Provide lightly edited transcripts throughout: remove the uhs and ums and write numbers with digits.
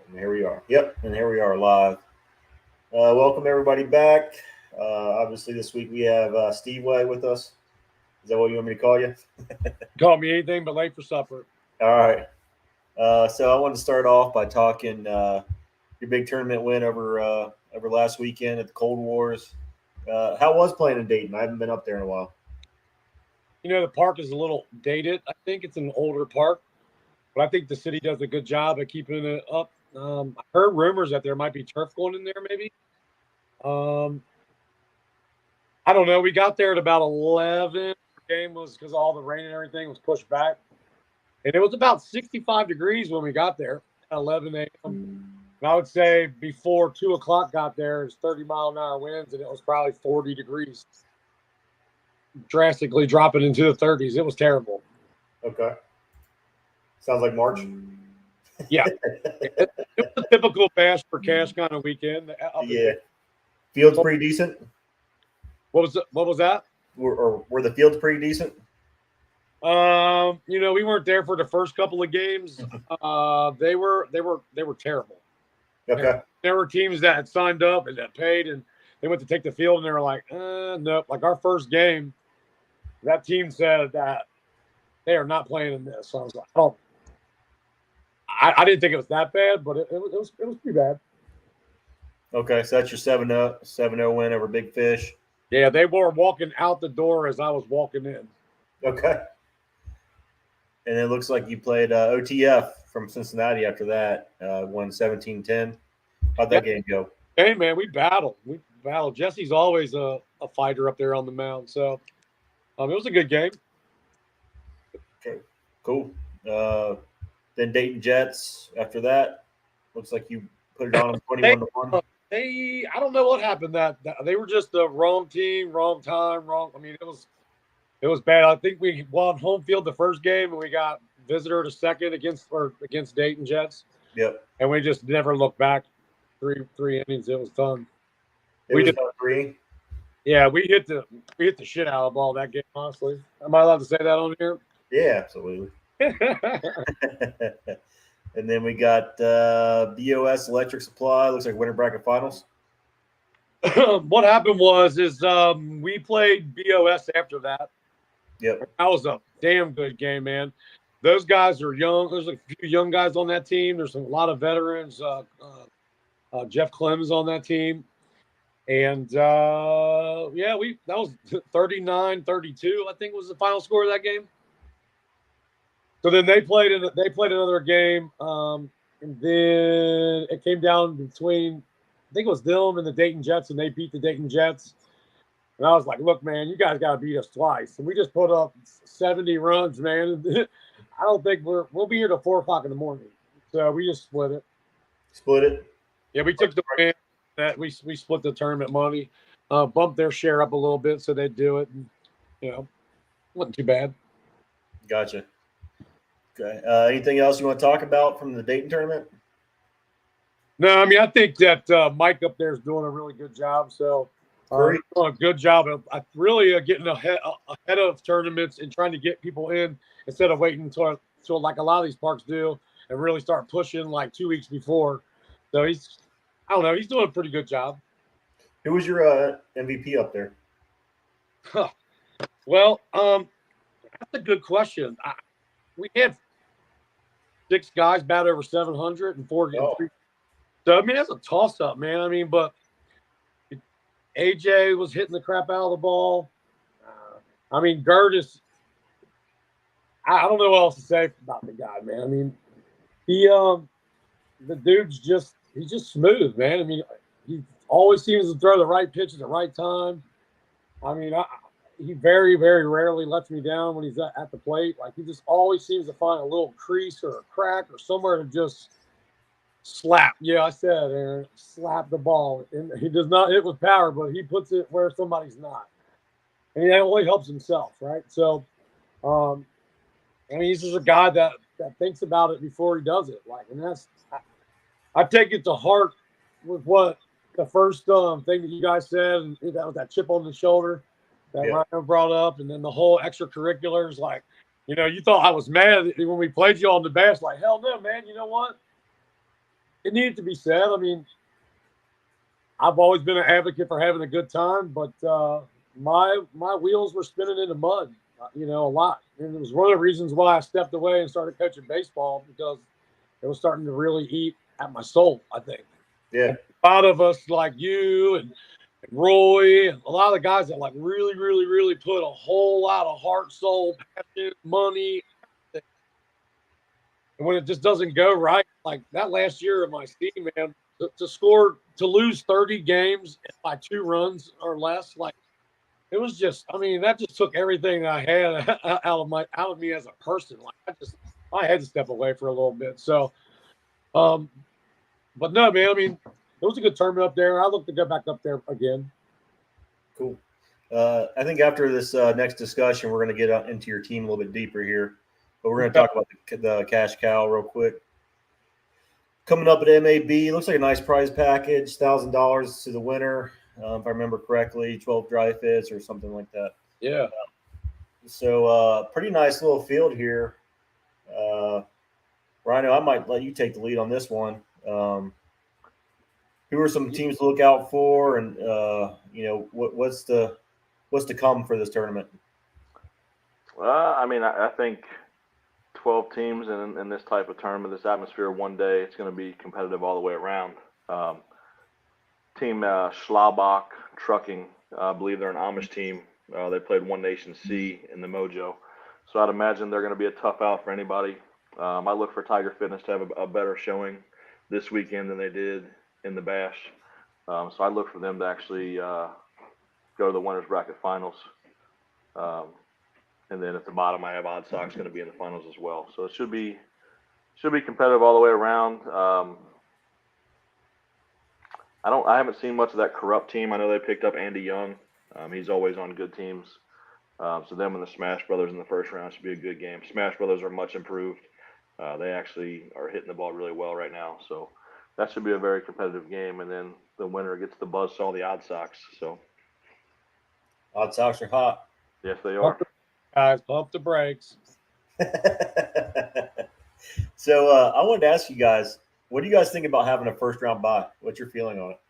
And here we are. Yep, and here we are live. Welcome everybody back. Obviously, this week we have Steve Way with us. Is that what you want me to call you? Call me anything but late for supper. All right. So I wanted to start off by talking your big tournament win over last weekend at the Cold Wars. How was playing in Dayton? I haven't been up there in a while. The park is a little dated. I think it's an older park, but I think the city does a good job of keeping it up. I heard rumors that there might be turf going in there, maybe. I don't know. We got there at about 11. The game was because all the rain and everything was pushed back. And it was about 65 degrees when we got there at 11 a.m. And I would say before 2 o'clock got there, it was 30-mile-an-hour winds, and it was probably 40 degrees. Drastically dropping into the 30s. It was terrible. Okay. Sounds like March. Yeah. It was a typical bash for cash kind of weekend. Yeah. Fields pretty decent? What was that? Were the fields pretty decent? We weren't there for the first couple of games. They were terrible. Okay. There were teams that had signed up and that paid, and they went to take the field, and they were like, nope. Like our first game, that team said that they are not playing in this. So I was like, oh, I didn't think it was that bad, but it was pretty bad. Okay, so that's your 7-0 win over Big Fish. Yeah, they were walking out the door as I was walking in. Okay. And it looks like you played OTF from Cincinnati after that, won 17-10. How'd that game go? Hey, man, we battled. Jesse's always a fighter up there on the mound. So it was a good game. Okay, cool. Then Dayton Jets after that. Looks like you put it on them 21-1. I don't know what happened. That they were just the wrong team, wrong time, wrong. I mean, it was bad. I think we won home field the first game, and we got visitor to second against Dayton Jets. Yep. And we just never looked back. Three innings. It was fun. We did 3. Yeah, we hit the shit out of the ball that game. Honestly, am I allowed to say that on here? Yeah, absolutely. And then we got BOS Electric Supply. Looks like winter bracket finals. What happened was we played BOS after that. Yep. That was a damn good game, man. Those guys are young. There's a few young guys on that team. There's a lot of veterans. Jeff Clem's on that team. And, that was 39-32, I think was the final score of that game. So then they played another game, and then it came down between, I think it was them and the Dayton Jets, and they beat the Dayton Jets. And I was like, look, man, you guys got to beat us twice. And we just put up 70 runs, man. I don't think we'll be here till 4 o'clock in the morning. So we just split it. Split it? Yeah, we took the win. That we split the tournament money, bumped their share up a little bit so they'd do it. And, wasn't too bad. Gotcha. Okay. Anything else you want to talk about from the Dayton tournament? No, I mean, I think that Mike up there is doing a really good job. So doing a good job of really getting ahead of tournaments and trying to get people in instead of waiting until like a lot of these parks do and really start pushing like 2 weeks before. So he's doing a pretty good job. Who was your MVP up there? Well, that's a good question. We had 6 guys bat over 700 and 4 games. Oh. So, I mean, that's a toss-up, man. I mean, but AJ was hitting the crap out of the ball. I mean, Gertis, I don't know what else to say about the guy, man. I mean, the dude's he's just smooth, man. I mean, he always seems to throw the right pitch at the right time. I mean, he very, very rarely lets me down when he's at the plate. Like, he just always seems to find a little crease or a crack or somewhere to just slap. Yeah, I said, Aaron, slap the ball. And he does not hit with power, but he puts it where somebody's not. And he only helps himself, right? So, I mean, he's just a guy that thinks about it before he does it. Like, and I take it to heart with what the first thing that you guys said, and that was that chip on the shoulder that Ryan brought up, and then the whole extracurriculars. Like, you thought I was mad when we played you on the bass. Like, hell no, man. You know what? it needed to be said. I mean, I've always been an advocate for having a good time, but my wheels were spinning in the mud, a lot. And it was one of the reasons why I stepped away and started coaching baseball, because it was starting to really eat at my soul, I think. Yeah. And a lot of us like you and Roy and a lot of the guys that like really, really, really put a whole lot of heart, soul, passion, money. And when it just doesn't go right, like that last year of my team, man, to lose 30 games by 2 runs or less, like it was just, I mean, that just took everything I had out of me as a person. Like I had to step away for a little bit. So, but no, man, I mean, it was a good tournament up there. I look to go back up there again. Cool. I think after this next discussion, we're going to get into your team a little bit deeper here. But we're going to talk about the cash cow real quick. Coming up at MAB, looks like a nice prize package, $1,000 to the winner, if I remember correctly, 12 dry fits or something like that. Yeah. So pretty nice little field here. Rhino, I might let you take the lead on this one. Who are some teams to look out for, and what's to come for this tournament? Well, I mean, I think 12 teams in this type of tournament, this atmosphere, one day, it's going to be competitive all the way around. Team Schlabach Trucking, I believe they're an Amish team. They played One Nation C in the Mojo. So I'd imagine they're going to be a tough out for anybody. I look for Tiger Fitness to have a better showing this weekend than they did in the Bash. So I look for them to actually go to the winners bracket finals. And then at the bottom, I have Odd Sox going to be in the finals as well. So it should be competitive all the way around. I haven't seen much of that Corrupt team. I know they picked up Andy Young. He's always on good teams. So them and the Smash Brothers in the first round should be a good game. Smash Brothers are much improved. They actually are hitting the ball really well right now. So that should be a very competitive game. And then the winner gets the buzzsaw, the Odd Sox. So Odd Sox are hot. Yes, they are. Guys, pump the brakes. So I wanted to ask you guys, what do you guys think about having a first round bye? What's your feeling on it?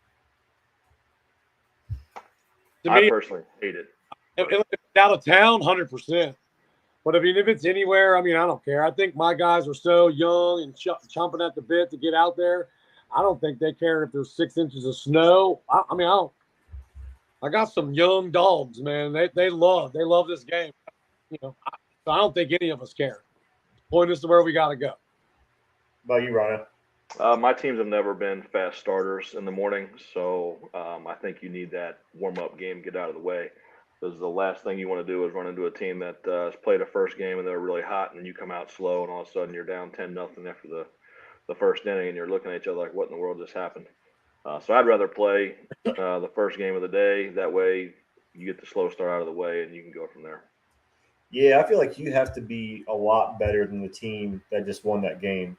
I personally hate it. If it's out of town, 100%. But I mean, if it's anywhere, I mean, I don't care. I think my guys are so young and chomping at the bit to get out there. I don't think they care if there's 6 inches of snow. I got some young dogs, man. They love this game. So I don't think any of us care. Point us to where we got to go. How about you, Rhino? My teams have never been fast starters in the morning, so I think you need that warm-up game, get out of the way. Because the last thing you want to do is run into a team that has played a first game and they're really hot, and then you come out slow, and all of a sudden you're down 10-0 after the first inning, and you're looking at each other like, what in the world just happened? So I'd rather play the first game of the day. That way you get the slow start out of the way, and you can go from there. Yeah, I feel like you have to be a lot better than the team that just won that game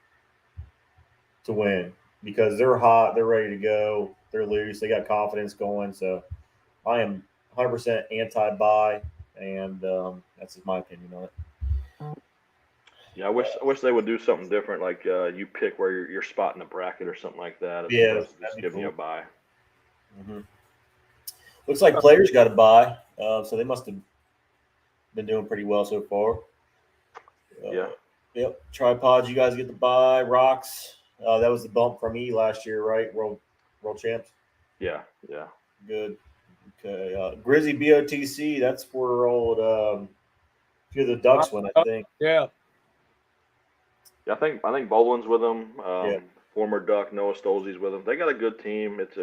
to win, because they're hot, they're ready to go, they're loose, they got confidence going. So I am 100% anti-bye, and that's just my opinion on it. Yeah, I wish they would do something different, like you pick where you're spotting the bracket or something like that. Yeah, just giving you a bye. Mm-hmm. Looks like players got a bye, so they must have been doing pretty well so far. Yeah. Yep. Tripods, you guys get the bye. Rocks, that was the bump from E last year, right? World champs. Yeah. Good. Okay. Grizzy BOTC, that's where old few of the Ducks went, I think. Yeah. Yeah, I think Boland's with them. Yeah. Former Duck Noah Stolze's with them. They got a good team. It's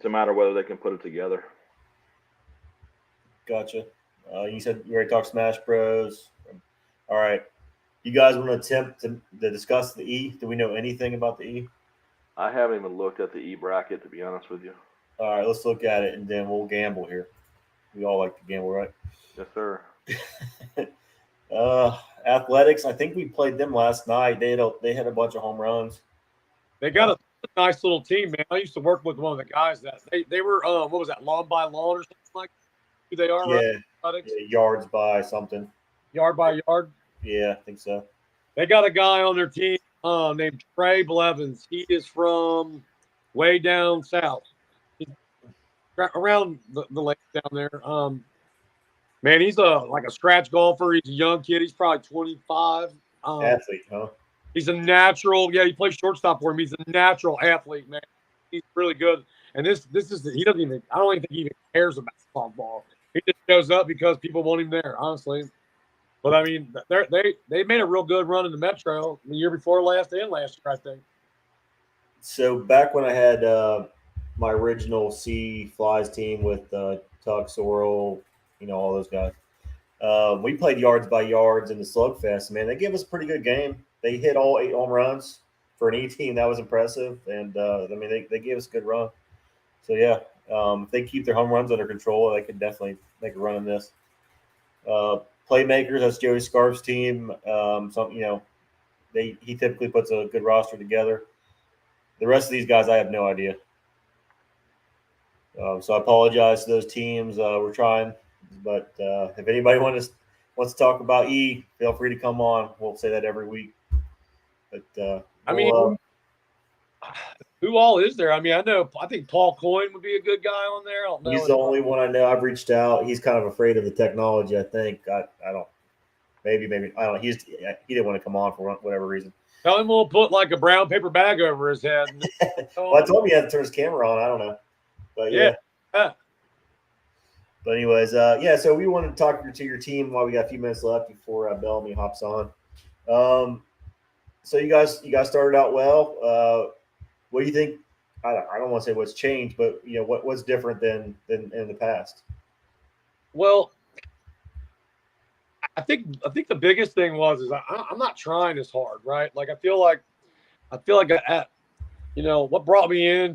a matter of whether they can put it together. Gotcha. You said you already talked Smash Bros. All right. You guys want to attempt to discuss the E? Do we know anything about the E? I haven't even looked at the E bracket, to be honest with you. All right, let's look at it, and then we'll gamble here. We all like to gamble, right? Yes, sir. Athletics, I think we played them last night. They had a bunch of home runs. They got a nice little team, man. I used to work with one of the guys that they were what was that, lawn by lawn or something like that? Who they are, yeah, right? Yeah, yards by something. Yard by yard. Yeah, I think so. They got a guy on their team. named Trey Blevins. He is from way down south. He's around the lake down there. Man, he's like a scratch golfer. He's a young kid. He's probably 25. Athlete, huh? He's a natural. Yeah, he plays shortstop for him. He's a natural athlete, man. He's really good. And this is he doesn't even. I don't even think he even cares about softball. He just shows up because people want him there, honestly. But I mean, they made a real good run in the Metro the year before last and last year, I think. So back when I had my original C Flies team with Tux, Oral, all those guys, we played yards by yards in the slugfest. Man, they gave us a pretty good game. They hit all 8 home runs for an E team. That was impressive. And I mean, they gave us a good run. So yeah, if they keep their home runs under control, they could definitely make a run in this. Playmakers, that's Joey Scarf's team. He typically puts a good roster together. The rest of these guys, I have no idea. So I apologize to those teams. We're trying, but if anybody wants to talk about E, feel free to come on. We'll say that every week. But who all is there? I mean, I think Paul Coyne would be a good guy on there. I don't know. He's the only one I know. I've reached out. He's kind of afraid of the technology, I think. I don't. Maybe I don't know. He didn't want to come on for whatever reason. Tell him we'll put like a brown paper bag over his head. Well, I told him he had to turn his camera on. I don't know. But yeah. But anyways, so we wanted to talk to your team while we got a few minutes left before Bellamy hops on. So you guys started out well. What do you think? I don't want to say what's changed, but what's different than in the past? Well, I think the biggest thing is I'm not trying as hard, right? Like I feel like what brought me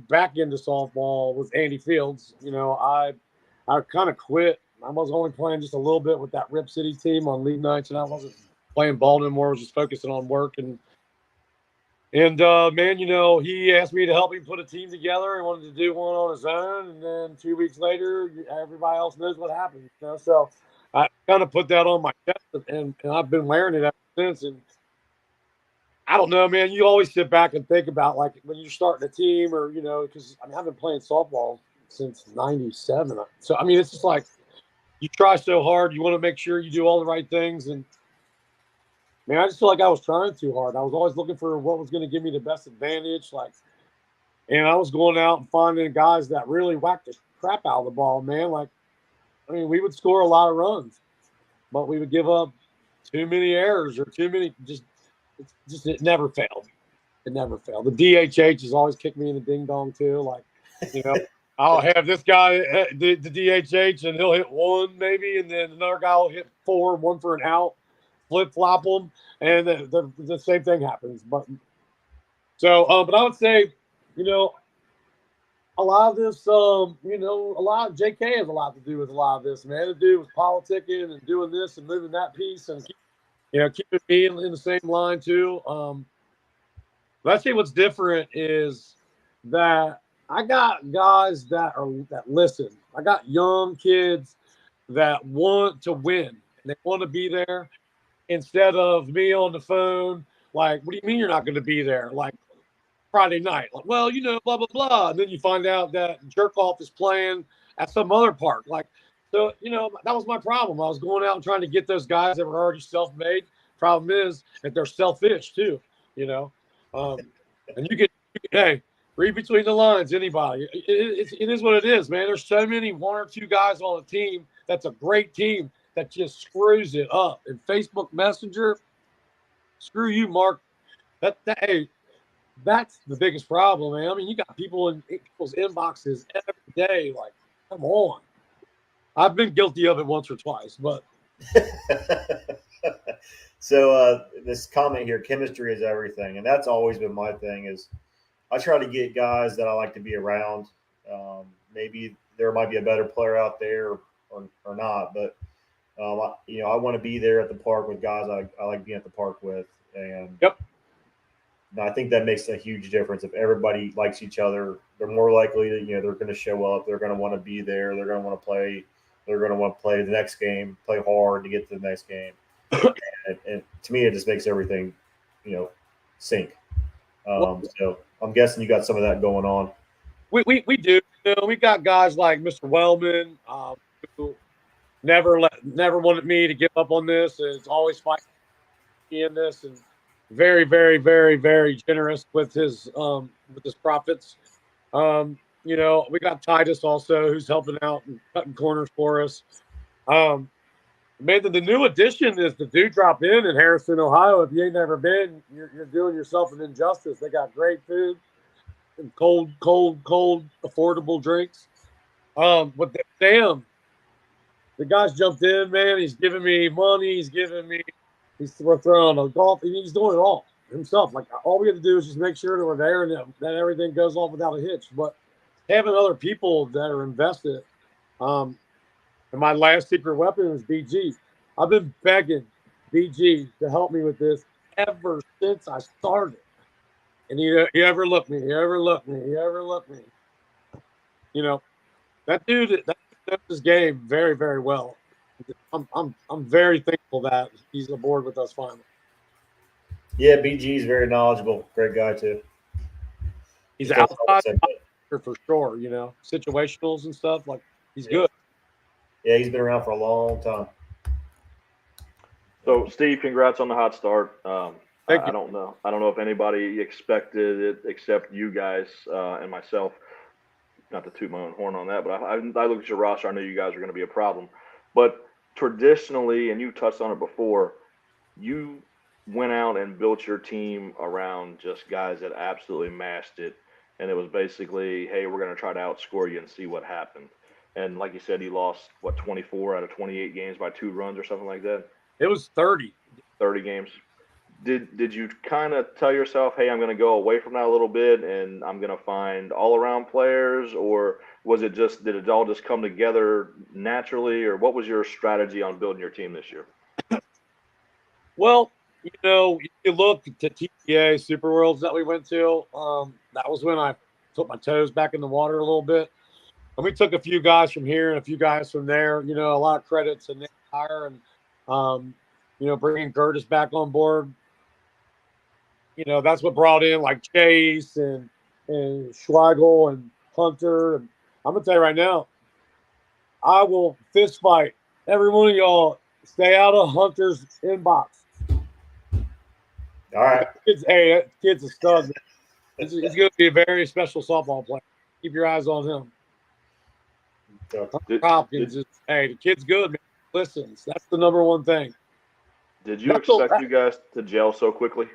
back into softball was Andy Fields. I kind of quit. I was only playing just a little bit with that Rip City team on league nights, and I wasn't playing ball anymore. I was just focusing on work. And man, he asked me to help him put a team together. He wanted to do one on his own. And then 2 weeks later, everybody else knows what happened. So I kind of put that on my chest, and I've been wearing it ever since. And I don't know, man. You always sit back and think about, like, when you're starting a team or, because, I've been playing softball since 97. So, I mean, it's just like you try so hard. You want to make sure you do all the right things. And, man, I just feel like I was trying too hard. I was always looking for what was going to give me the best advantage. And I was going out and finding guys that really whacked the crap out of the ball, man. We would score a lot of runs, but we would give up too many errors or too many it never failed. It never failed. The DHH has always kicked me in the ding dong too. I'll have this guy the DHH and he'll hit one maybe, and then another guy will hit 4, one for an out, flip flop them, and the same thing happens. But I would say, a lot of this, a lot of JK has a lot to do with a lot of this, man. To do with politicking and doing this and moving that piece and keeping me in the same line too. But I'd say what's different is that I got guys that listen. I got young kids that want to win. They want to be there instead of me on the phone. Like, what do you mean you're not going to be there? Like Friday night. Like, well, blah, blah, blah. And then you find out that jerk off is playing at some other park. So, that was my problem. I was going out and trying to get those guys that were already self-made. Problem is that they're selfish too, and you can, hey, read between the lines, anybody. It is what it is, man. There's so many 1 or 2 guys on a team that's a great team that just screws it up. And Facebook Messenger, screw you, Mark. Hey, that's the biggest problem, man. I mean, you got people in people's inboxes every day. Like, come on. I've been guilty of it once or twice, but. So this comment here, chemistry is everything. And that's always been my thing is I try to get guys that I like to be around. Maybe there might be a better player out there or not, but, I want to be there at the park with guys I like being at the park with. And yep. I think that makes a huge difference. If everybody likes each other, they're more likely to, they're going to show up. They're going to want to be there. They're going to want to play. They're going to want to play the next game, play hard to get to the next game. and to me, it just makes everything, sync. So I'm guessing you got some of that going on. We do. You know, we got guys like Mr. Wellman, who never wanted me to give up on this. And it's always fighting in this, and very, very, very, very generous with his profits. You know, we got Titus also, who's helping out and cutting corners for us. Man, the new addition is the Dewdrop Inn in Harrison, Ohio. If you ain't never been, you're doing yourself an injustice. They got great food and cold, affordable drinks. But damn, the guy's jumped in, man. He's giving me money. He's throwing a golf. He's doing it all himself. Like, all we have to do is just make sure that we're there and that everything goes off without a hitch. But having other people that are invested, and my last secret weapon was BG. I've been begging BG to help me with this ever since I started. And he ever looked me. You know, that dude knows his game very, very well. I'm very thankful that he's aboard with us finally. Yeah, BG is very knowledgeable. Great guy too. He's outside for sure. You know, situationals and stuff. Like, he's good. Yeah, he's been around for a long time. So, Steve, congrats on the hot start. Thank you. I don't know if anybody expected it except you guys and myself. Not to toot my own horn on that, but I looked at your roster. I knew you guys were going to be a problem. But traditionally, and you touched on it before, you went out and built your team around just guys that absolutely mashed it. And it was basically, hey, we're going to try to outscore you and see what happened. And like you said, you lost, 24 out of 28 games by 2 runs or something like that? It was 30. 30 games. Did you kind of tell yourself, hey, I'm going to go away from that a little bit and I'm going to find all-around players? Or did it all just come together naturally? Or what was your strategy on building your team this year? Well, you know, you look to TPA Super Worlds that we went to. That was when I put my toes back in the water a little bit. And we took a few guys from here and a few guys from there. You know, a lot of credit to Nick Hire and, you know, bringing Curtis back on board. You know, that's what brought in like Chase and Schweigel and Hunter. And I'm going to tell you right now, I will fist fight every one of y'all. Stay out of Hunter's inbox. All right. That kid's a stud. He's going to be a very special softball player. Keep your eyes on him. Hopkins the kid's good, man. Listens. That's the number one thing. Did you expect you guys to gel so quickly?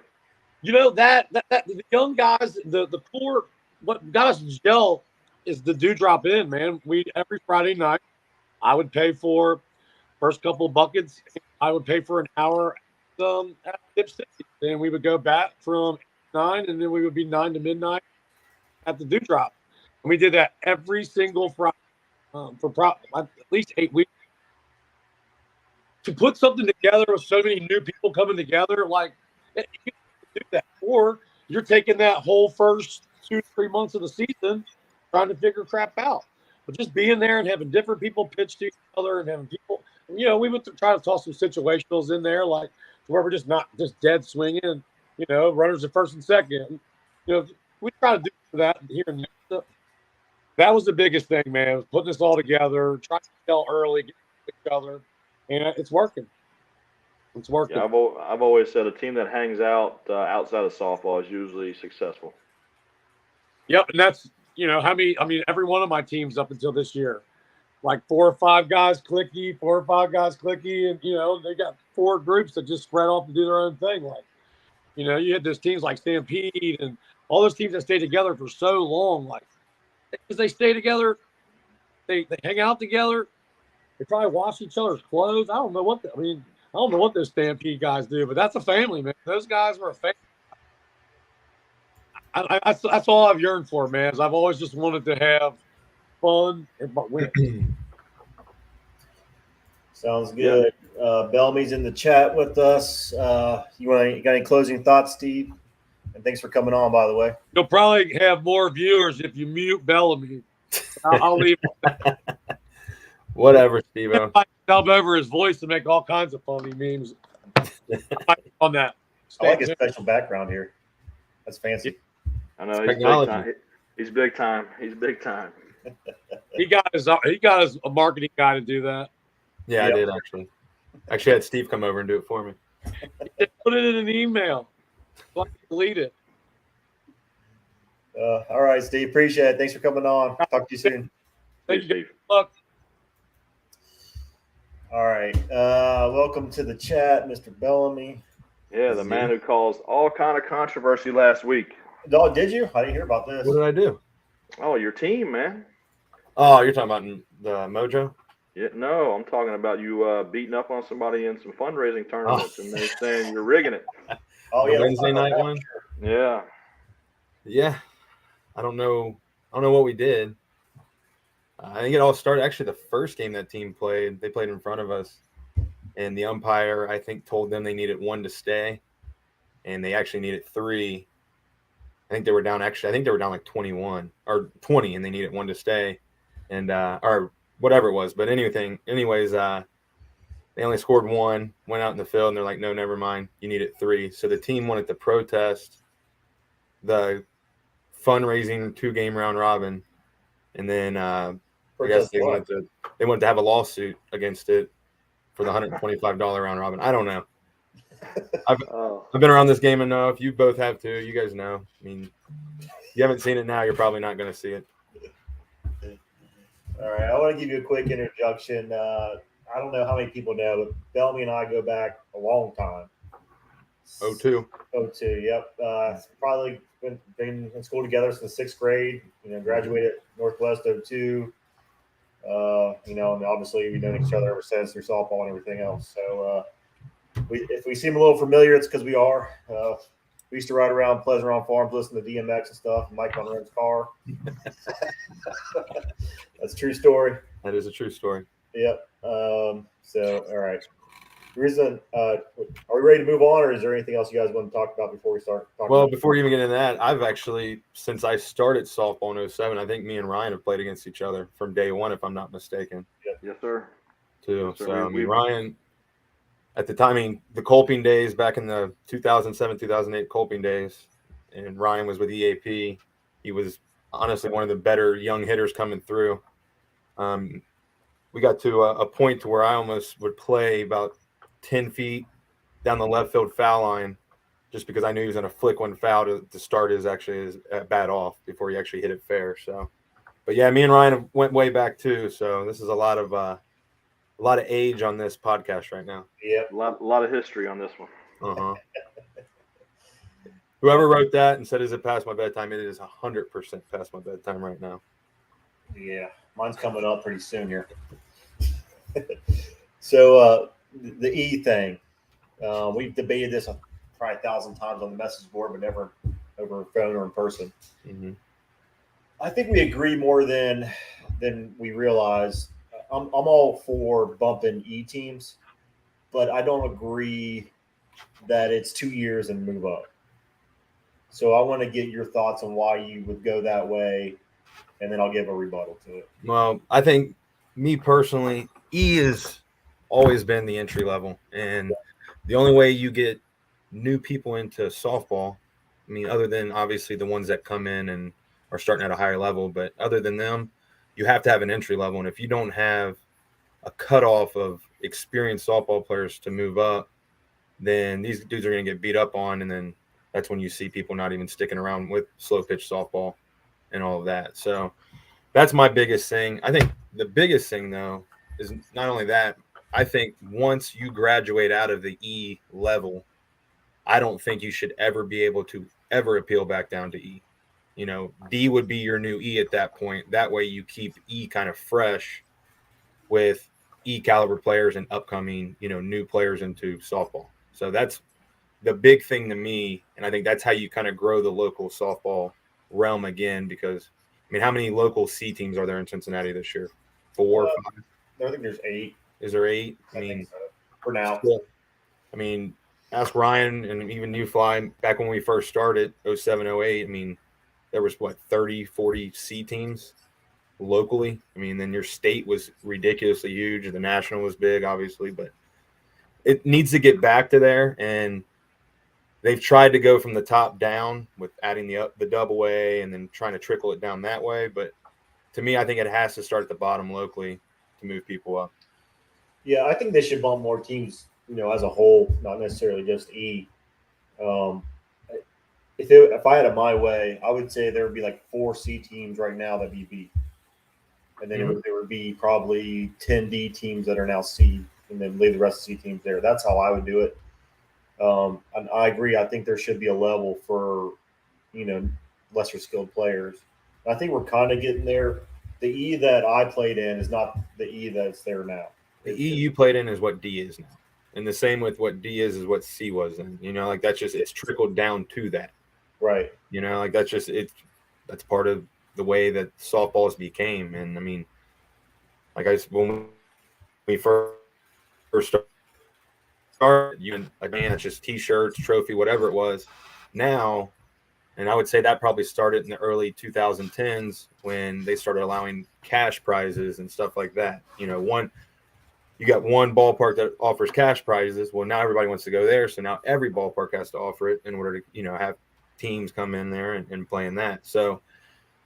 You know, that the young guys, the core, what got us to gel is the Dewdrop Inn, man. Every Friday night, I would pay for first couple of buckets. I would pay for an hour at Dip City. Then we would go back from 9, and then we would be 9 to midnight at the Dewdrop. And we did that every single Friday for at least 8 weeks. To put something together with so many new people coming together, like, you can do that. Or you're taking that whole first 2 to 3 months of the season trying to figure crap out. But just being there and having different people pitch to each other and having people, you know, we would try to toss some situationals in there, like where we're just not just dead swinging, you know, runners at first and second. You know, we try to do that here and there. That was the biggest thing, man, was putting this all together, trying to tell early, get each other, and it's working. It's working. Yeah, I've always said a team that hangs out outside of softball is usually successful. Yep, and that's, you know, every one of my teams up until this year, like 4 or 5 guys clicky, and, you know, they got 4 groups that just spread off to do their own thing. Like, you know, you had those teams like Stampede and all those teams that stay together for so long, like, because they stay together, they hang out together, they probably wash each other's clothes. I don't know what those Stampede guys do, but that's a family, man. Those guys were a family. That's all I've yearned for, man. Is I've always just wanted to have fun but win. Sounds good. Yeah. Bellamy's in the chat with us. You got any closing thoughts, Steve? And thanks for coming on, by the way. You'll probably have more viewers if you mute Bellamy. I'll leave it. Whatever, Steve. I dub over his voice to make all kinds of funny memes on that. I like his special background here. That's fancy. I know he's Technology. big time. He's big time. He's big time. He got his a marketing guy to do that. Yeah, Yep. I did actually. Actually, I had Steve come over and do it for me. He put it in an email. Like delete it. All right, Steve. Appreciate it. Thanks for coming on. Talk to you soon. Thank Hey, you. Steve. Look, All right. Welcome to the chat, Mr. Bellamy. Yeah, the man who caused all kind of controversy last week. Dog, did you? I didn't hear about this. What did I do? Oh, your team, man. Oh, you're talking about the Mojo? Yeah, no, I'm talking about you beating up on somebody in some fundraising tournaments, and they're saying you're rigging it. Oh, The yeah. Wednesday night one? Yeah. Yeah. I don't know what we did. I think it all started actually the first game that team played. They played in front of us, and the umpire, I think, told them they needed 1 to stay, and they actually needed 3. I think they were down like 21 or 20, and they needed 1 to stay, and or whatever it was. But anyways, they only scored 1, went out in the field, and they're like, no, never mind, you needed 3. So the team wanted to protest the fundraising 2-game round robin, and then I guess they wanted to have a lawsuit against it for the $125 round robin. I don't know. I've been around this game enough. You both have too. You guys know. I mean, you haven't seen it now, you're probably not going to see it. All right. I want to give you a quick introduction. I don't know how many people know, but Bellamy and I go back a long time. 02. 02, yep. Probably been in school together since 6th grade. Graduated Northwest 02. And obviously we've known each other ever since through softball and everything else. So if we seem a little familiar, it's because we are. We used to ride around Pleasant Run Farms, listen to DMX and stuff, Mike Monroe's car. That's a true story. That is a true story. Yep. So, all right. Reason, are we ready to move on, or is there anything else you guys want to talk about before we start talking? Well, before you even get into that, I've actually, since I started softball in 07, I think me and Ryan have played against each other from day one, if I'm not mistaken. Yes, sir. Too. Yes, sir. So, Ryan, at the time, the Colping days back in the 2007, 2008 Colping days, and Ryan was with EAP. He was honestly one of the better young hitters coming through. We got to a point to where I almost would play about 10 feet down the left field foul line just because I knew he was going to flick one foul to start his bat off before he actually hit it fair. So, but yeah, me and Ryan went way back too. So this is a lot of age on this podcast right now. Yeah, A lot of history on this one. Uh-huh. Whoever wrote that and said, "Is it past my bedtime?" It is 100% past my bedtime right now. Yeah, mine's coming up pretty soon here. So the E thing, we've debated this probably 1,000 times on the message board, but never over phone or in person. Mm-hmm. I think we agree more than we realize. I'm all for bumping E teams, but I don't agree that it's 2 years and move up. So I want to get your thoughts on why you would go that way, and then I'll give a rebuttal to it. Well, I think me personally, E has always been the entry level, and the only way you get new people into softball, I mean, other than obviously the ones that come in and are starting at a higher level, but other than them, you have to have an entry level. And if you don't have a cutoff of experienced softball players to move up, then these dudes are going to get beat up on, and then that's when you see people not even sticking around with slow pitch softball and all of that. So that's my biggest thing. I think the biggest thing, though, is not only that. I think once you graduate out of the E level, I don't think you should ever be able to ever appeal back down to E. D would be your new E at that point. That way you keep E kind of fresh with E caliber players and upcoming, new players into softball. So that's the big thing to me. And I think that's how you kind of grow the local softball realm again, because I mean, how many local C teams are there in Cincinnati this year? 4 or 5? I think there's 8. Is there 8? I mean, so, for now. I mean, ask Ryan and even you, Fly, back when we first started, 07, 08, I mean, there was, 30, 40 C teams locally? I mean, then your state was ridiculously huge. The national was big, obviously, but it needs to get back to there. And they've tried to go from the top down with adding the double A and then trying to trickle it down that way. But to me, I think it has to start at the bottom locally to move people up. Yeah, I think they should bump more teams, as a whole, not necessarily just E. Um, if I had it my way, I would say there would be like 4 C teams right now that be B, and then there would be probably 10 D teams that are now C, and then leave the rest of C teams there. That's how I would do it. And I agree. I think there should be a level for, lesser skilled players. I think we're kind of getting there. The E that I played in is not the E that's there now. The E you played in is what D is now. And the same with what D is what C was then. Like that's just it's trickled down to that. Right. Like that's just that's part of the way that softballs became. And I mean, like when we first started, it's just T-shirts, trophy, whatever it was. Now, and I would say that probably started in the early 2010s when they started allowing cash prizes and stuff like that. You got one ballpark that offers cash prizes. Well, now everybody wants to go there, so now every ballpark has to offer it in order to have teams come in there and play in that. So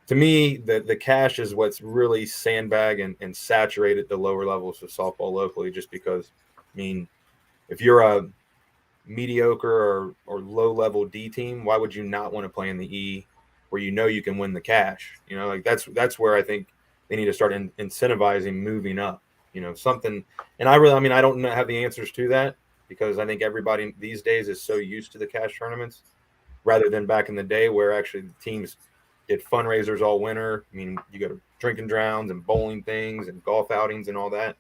to me, the cash is what's really sandbag and saturated the lower levels of softball locally, just because, if you're a mediocre or low level D team, why would you not want to play in the E where you can win the cash? Like that's where I think they need to start incentivizing moving up. Something. And I don't have the answers to that because I think everybody these days is so used to the cash tournaments rather than back in the day where actually the teams did fundraisers all winter. You go to drinking drowns and bowling things and golf outings and all that.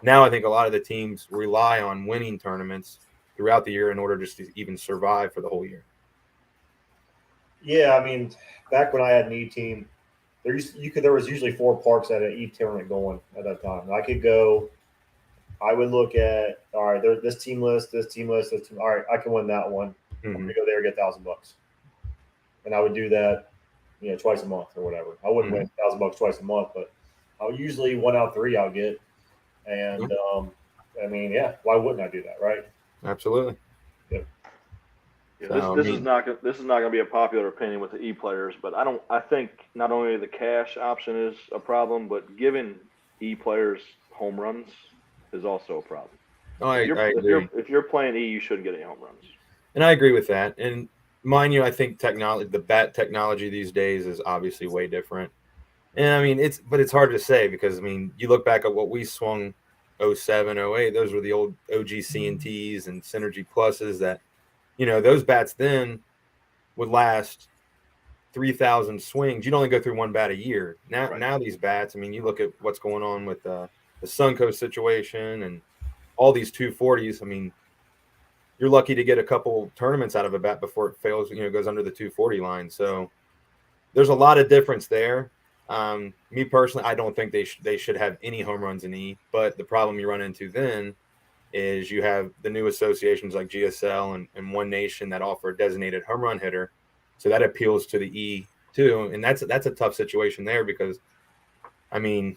Now I think a lot of the teams rely on winning tournaments throughout the year in order just to even survive for the whole year. Yeah, back when I had an E team, there was usually 4 parks at an E tournament going at that time. I could go. I would look at, all right, there's this team list, this team list, this team. All right, I can win that one. I'm gonna go there and get $1,000, and I would do that, twice a month or whatever. I wouldn't win $1,000 twice a month, but I would usually 1 out of 3 I'll get, and why wouldn't I do that, right? Absolutely. Yep. Yeah, this is not going to be a popular opinion with the E players, but I think not only the cash option is a problem, but giving E players home runs is also a problem. I agree. If you're playing E, you shouldn't get any home runs. And I agree with that. And mind you, I think the bat technology these days is obviously way different. And it's hard to say because you look back at what we swung 07, 08, those were the old OG CNTs and Synergy Pluses that, those bats then would last 3,000 swings. You'd only go through one bat a year. Now these bats, you look at what's going on with the Suncoast situation and all these 240s. You're lucky to get a couple tournaments out of a bat before it fails, goes under the 240 line. So there's a lot of difference there. Me personally, I don't think they should have any home runs in E, but the problem you run into then is you have the new associations like GSL and One Nation that offer a designated home run hitter. So that appeals to the E too. And that's a tough situation there because, do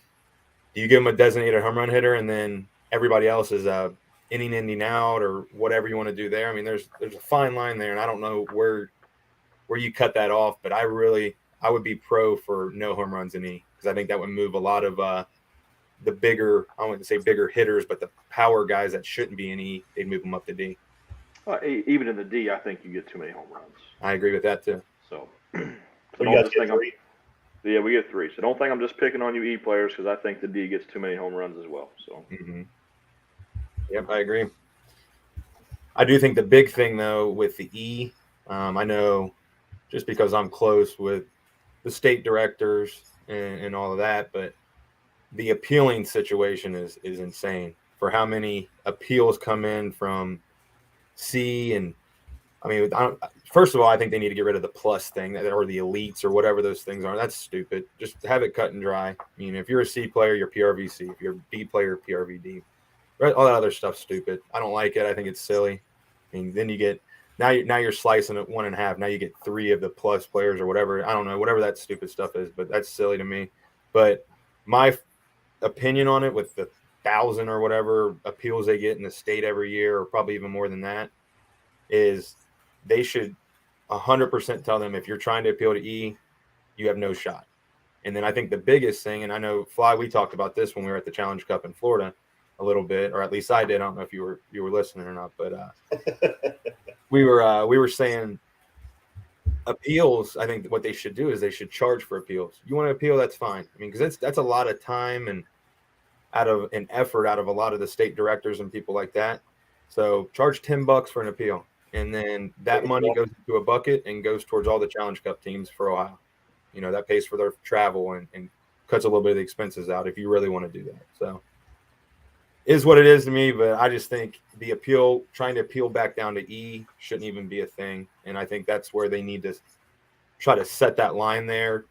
you give them a designated home run hitter and then everybody else is ending out or whatever you want to do there? There's a fine line there, and I don't know where you cut that off, but I would be pro for no home runs in E because I think that would move a lot of the bigger, I wouldn't say bigger hitters, but the power guys that shouldn't be in E, they'd move them up to D. Even in the D, I think you get too many home runs. I agree with that too. So you guys get 3? Yeah, we get 3. So don't think I'm just picking on you E players because I think the D gets too many home runs as well. So. Yep, I agree. I do think the big thing though with the E, I know just because I'm close with the state directors and all of that, but the appealing situation is insane for how many appeals come in from C. And first of all, I think they need to get rid of the plus thing or the elites or whatever those things are. That's stupid. Just have it cut and dry. If you're a C player, you're PRVC. If you're a B player, PRVD. All that other stuff's stupid. I don't like it. I think it's silly. Then you get now you're slicing it 1 1/2. Now you get 3 of the plus players or whatever. I don't know, whatever that stupid stuff is, but that's silly to me. But my opinion on it with the 1,000 or whatever appeals they get in the state every year, or probably even more than that, is they should 100% tell them if you're trying to appeal to E, you have no shot. And then I think the biggest thing, and I know Fly, we talked about this when we were at the Challenge Cup in Florida a little bit, or at least I did. I don't know if you were listening or not, but we were saying appeals. I think what they should do is they should charge for appeals. You want to appeal, that's fine. I mean, because that's a lot of time and out of an effort out of a lot of the state directors and people like that. So charge $10 for an appeal, and then that money goes into a bucket and goes towards all the Challenge Cup teams for Ohio. You know, that pays for their travel and cuts a little bit of the expenses out if you really want to do that. So is what it is to me, but I just think the appeal, trying to appeal back down to E, shouldn't even be a thing. And I think that's where they need to try to set that line there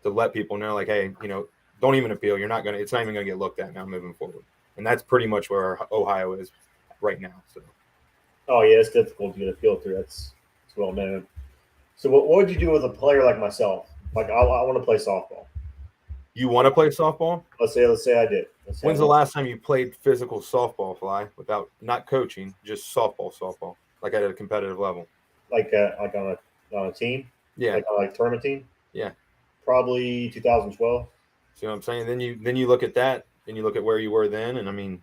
to let people know, like, hey, you know, don't even appeal. It's not even going to get looked at now moving forward. And that's pretty much where Ohio is right now. So. Oh yeah, it's difficult to get appeal through. It's well known. So what would you do with a player like myself? Like I want to play softball. You want to play softball? Let's say I did. When's the last time you played physical softball, Fly, without not coaching, just softball, like at a competitive level? Like on a team? Yeah. Like on a tournament team? Yeah. Probably 2012. See what I'm saying? Then you look at that, and you look at where you were then, and I mean,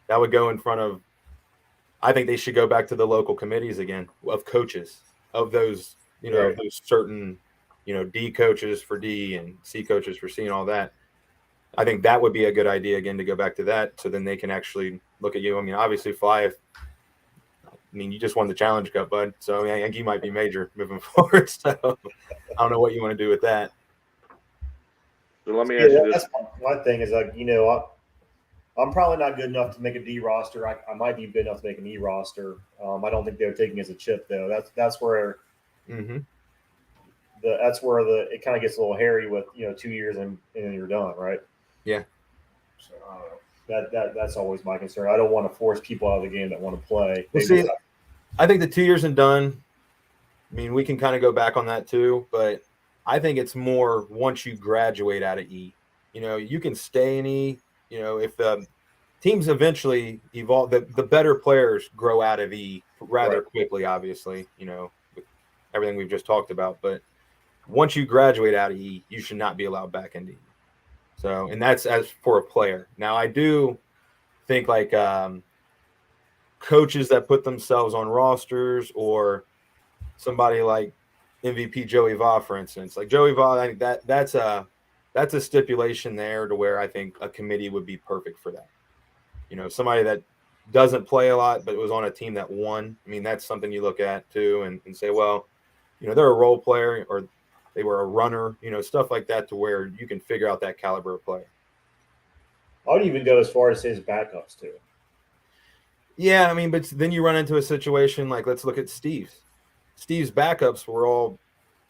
that would go in front of. I think they should go back to the local committees again of coaches of those, you know, Right. those certain, you know, D coaches for D and C coaches for C and all that. I think that would be a good idea again to go back to that, so then they can actually look at you. I mean, obviously, Fly. You just won the Challenge Cup, bud. So I think you might be major moving forward. So I don't know what you want to do with that. So let me ask you this. That's my thing is like, you know, I'm probably not good enough to make a D roster. I might be good enough to make an E roster. I don't think they're taking as a chip though. That's where that's where it kind of gets a little hairy with, you know, 2 years and you're done, right? Yeah. So that's always my concern. I don't want to force people out of the game that want to play. Well, see, I think the 2 years and done. I mean, we can kind of go back on that too, but I think it's more once you graduate out of E. You know, you can stay in E. You know, if the teams eventually evolve, the better players grow out of E rather quickly, obviously, you know, with everything we've just talked about. But once you graduate out of E, you should not be allowed back into E. So, and that's as for a player. Now, I do think like coaches that put themselves on rosters or somebody like MVP Joey Va, for instance. Like Joey Va, I think that's a stipulation there to where I think a committee would be perfect for that. You know, somebody that doesn't play a lot but was on a team that won. I mean, that's something you look at too and say, well, you know, they're a role player or they were a runner, you know, stuff like that to where you can figure out that caliber of player. I would even go as far as his backups too. Yeah, I mean, but then you run into a situation like, let's look at Steve's. Steve's backups were all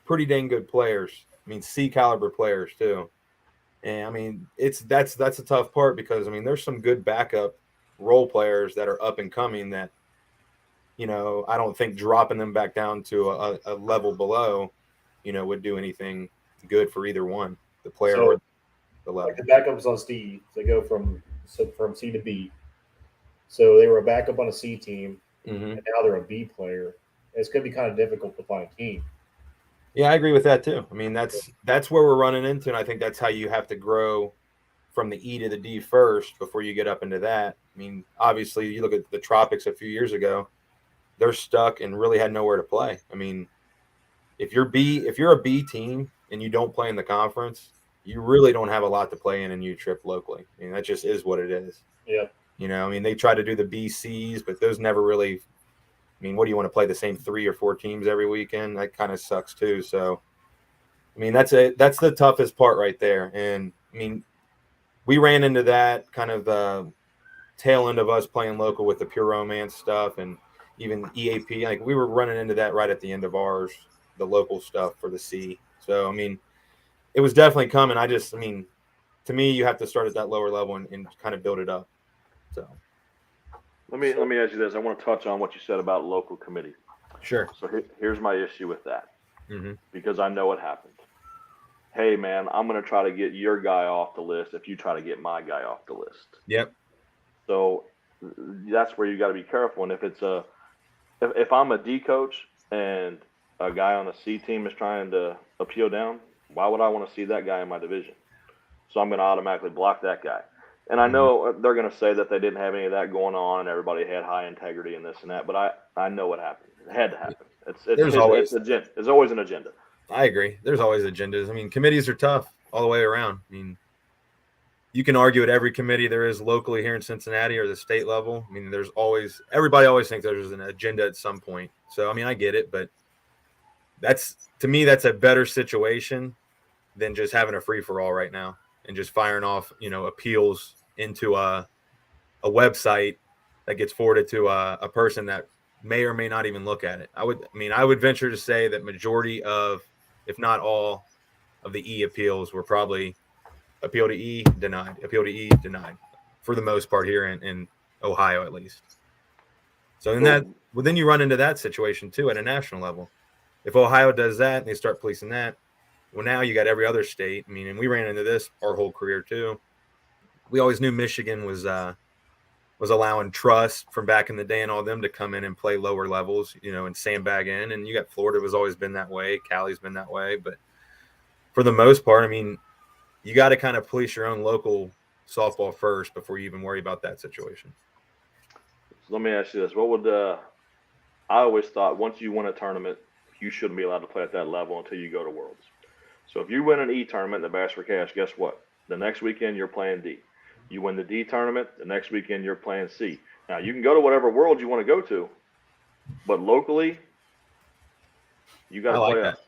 pretty dang good players. I mean, C caliber players too. And I mean, that's a tough part because I mean, there's some good backup role players that are up and coming that, you know, I don't think dropping them back down to a level below, you know, would do anything good for either one, the player or the level. Like the backups on Steve, they go from C to B. So they were a backup on a C team, and now they're a B player. It's going to be kind of difficult to find a team. Yeah, I agree with that too. I mean, that's where we're running into, and I think that's how you have to grow from the E to the D first before you get up into that. I mean, obviously, you look at the Tropics a few years ago; they're stuck and really had nowhere to play. I mean, if you're a B team and you don't play in the conference, you really don't have a lot to play in U-Trip locally. I mean, that just is what it is. Yeah. You know, I mean, they try to do the BCs, but those never really. I mean, what do you want to play the same 3 or 4 teams every weekend? That kind of sucks too. So, I mean, that's the toughest part right there. And I mean, we ran into that kind of the tail end of us playing local with the Pure Romance stuff and even EAP. Like we were running into that right at the end of ours, the local stuff for the C. So, I mean, it was definitely coming. I mean, to me, you have to start at that lower level and kind of build it up. So. Let me ask you this. I want to touch on what you said about local committee. Sure. So here's my issue with that, because I know what happened. Hey, man, I'm going to try to get your guy off the list if you try to get my guy off the list. Yep. So that's where you got to be careful. And if I'm a D coach and a guy on the C team is trying to appeal down, why would I want to see that guy in my division? So I'm going to automatically block that guy. And I know they're going to say that they didn't have any of that going on and everybody had high integrity and this and that, but I know what happened. It had to happen. There's always It's always an agenda. I agree. There's always agendas. I mean, committees are tough all the way around. I mean, you can argue at every committee there is locally here in Cincinnati or the state level. I mean, everybody always thinks there's an agenda at some point. So, I mean, I get it, but to me, that's a better situation than just having a free for all right now and just firing off, appeals into a website that gets forwarded to a person that may or may not even look at it. I would venture to say that majority of, if not all, of the E appeals were probably appeal to E denied for the most part here in Ohio, at least. So then you run into that situation too at a national level. If Ohio does that and they start policing that, well, now you got every other state. I mean, and we ran into this our whole career too. We always knew Michigan was allowing trust from back in the day and all them to come in and play lower levels, and sandbag in. And you got Florida has always been that way. Cali's been that way. But for the most part, I mean, you got to kind of police your own local softball first before you even worry about that situation. So let me ask you this. What would I always thought once you win a tournament, you shouldn't be allowed to play at that level until you go to Worlds. So if you win an E tournament in the Bass for Cash, guess what? The next weekend you're playing D. You win the D tournament, the next weekend you're playing C. Now you can go to whatever World you want to go to, but locally, you got to play that.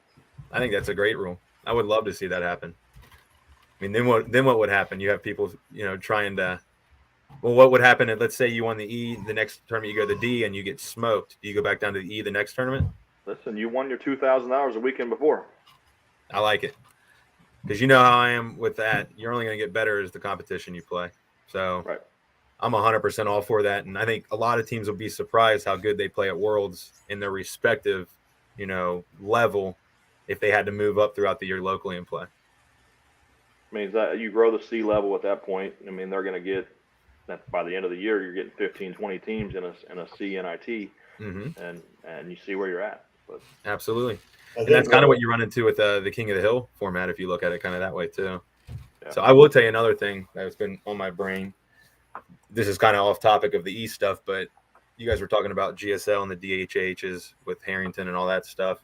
I think that's a great rule. I would love to see that happen. I mean, then what would happen? You have people, trying to. Well, what would happen if, let's say, you won the E, the next tournament you go to the D and you get smoked? Do you go back down to the E the next tournament? Listen, you won your 2,000 hours the weekend before. I like it because you know how I am with that. You're only going to get better as the competition you play. So right. I'm 100% all for that, and I think a lot of teams will be surprised how good they play at Worlds in their respective, level if they had to move up throughout the year locally and play. Means that you grow the C level at that point. I mean, they're going to get that by the end of the year. You're getting 15, 20 teams in a C NIT, and you see where you're at. But absolutely, and that's kind of what you run into with the King of the Hill format if you look at it kind of that way too. Yeah. So I will tell you another thing that's been on my brain. This is kind of off topic of the E stuff, but you guys were talking about GSL and the DHHs with Harrington and all that stuff.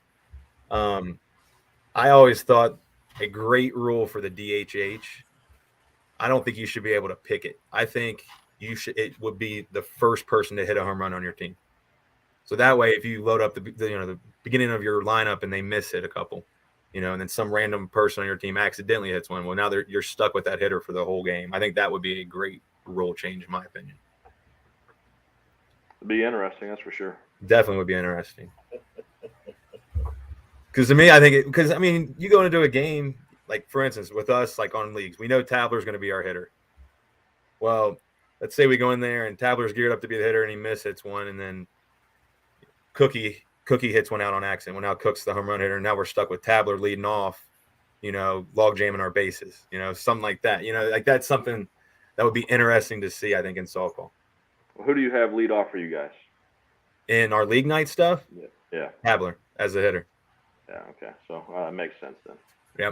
I always thought a great rule for the DHH. I don't think you should be able to pick it. I think it would be the first person to hit a home run on your team. So that way, if you load up the beginning of your lineup and they miss hit a couple, and then some random person on your team accidentally hits one, well, now you're stuck with that hitter for the whole game. I think that would be a great rule change, in my opinion. It'd be interesting, that's for sure. Definitely would be interesting. Because to me, I think you go into a game, like for instance, with us, like on leagues, we know Tabler's going to be our hitter. Well, let's say we go in there and Tabler's geared up to be the hitter and he hits one, and then Cookie hits one out on accident. Well, now Cook's the home run hitter, and now we're stuck with Tabler leading off, log jamming our bases, something like that. Like that's something that would be interesting to see, I think, in softball. Well, who do you have lead off for you guys? In our league night stuff? Yeah. Tabler as the hitter. Yeah, okay. So that makes sense then. Yeah,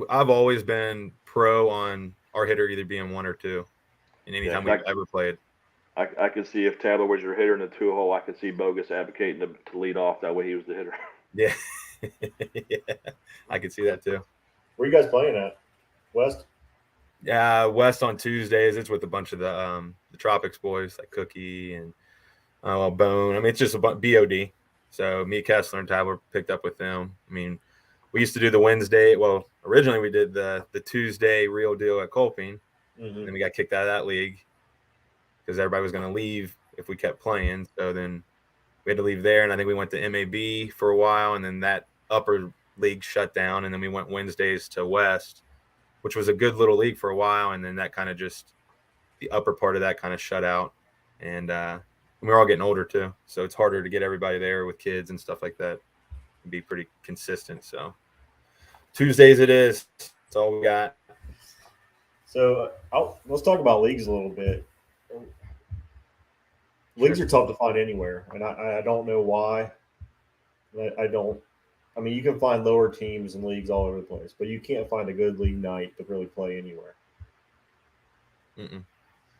I've always been pro on our hitter either being one or two in any time we've ever played. I could see if Tabler was your hitter in the 2-hole, I could see Bogus advocating to lead off. That way he was the hitter. Yeah. Yeah, I could see that too. Where are you guys playing at? West? Yeah, West on Tuesdays. It's with a bunch of the Tropics boys like Cookie and Bone. I mean, it's just a BOD. So me, Kessler, and Tabler picked up with them. I mean, we used to do the Wednesday. Well, originally we did the Tuesday real deal at Colping. Mm-hmm. Then we got kicked out of that league because everybody was going to leave if we kept playing. So then we had to leave there, and I think we went to MAB for a while, and then that upper league shut down, and then we went Wednesdays to West, which was a good little league for a while, and then that kind of just the upper part of that kind of shut out, and we're all getting older too, so it's harder to get everybody there with kids and stuff like that and be pretty consistent. So Tuesdays it is. That's all we got. So let's talk about leagues a little bit. Leagues are tough to find anywhere, and I don't know why. I don't. I mean, you can find lower teams and leagues all over the place, but you can't find a good league night to really play anywhere. Mm-mm.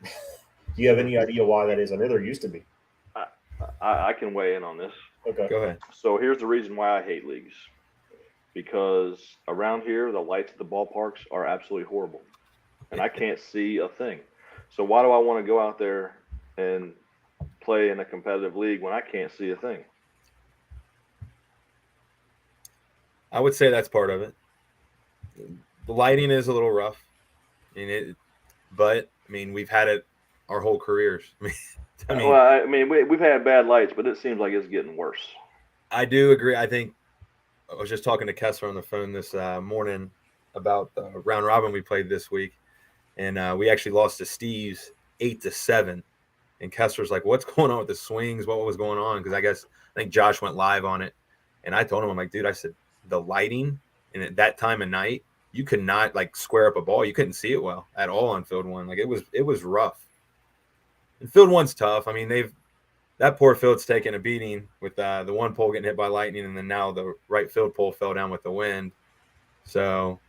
Do you have any idea why that is? I know there used to be. I can weigh in on this. Okay. Go ahead. So here's the reason why I hate leagues. Because around here, the lights at the ballparks are absolutely horrible, and I can't see a thing. So why do I want to go out there and play in a competitive league when I can't see a thing? I would say that's part of it. The lighting is a little rough, but I mean, we've had it our whole careers. Well, I mean, we've had bad lights, but it seems like it's getting worse. I do agree. I think I was just talking to Kessler on the phone this morning about the round robin we played this week, and we actually lost to Steve's 8-7. And Kessler's like, "What's going on with the swings? What was going on?" Because I think Josh went live on it, and I told him, I'm like, "Dude," I said, "the lighting and at that time of night, you could not like square up a ball. You couldn't see it well at all on field one. Like it was rough. And field one's tough. I mean, that poor field's taken a beating with the one pole getting hit by lightning, and then now the right field pole fell down with the wind. So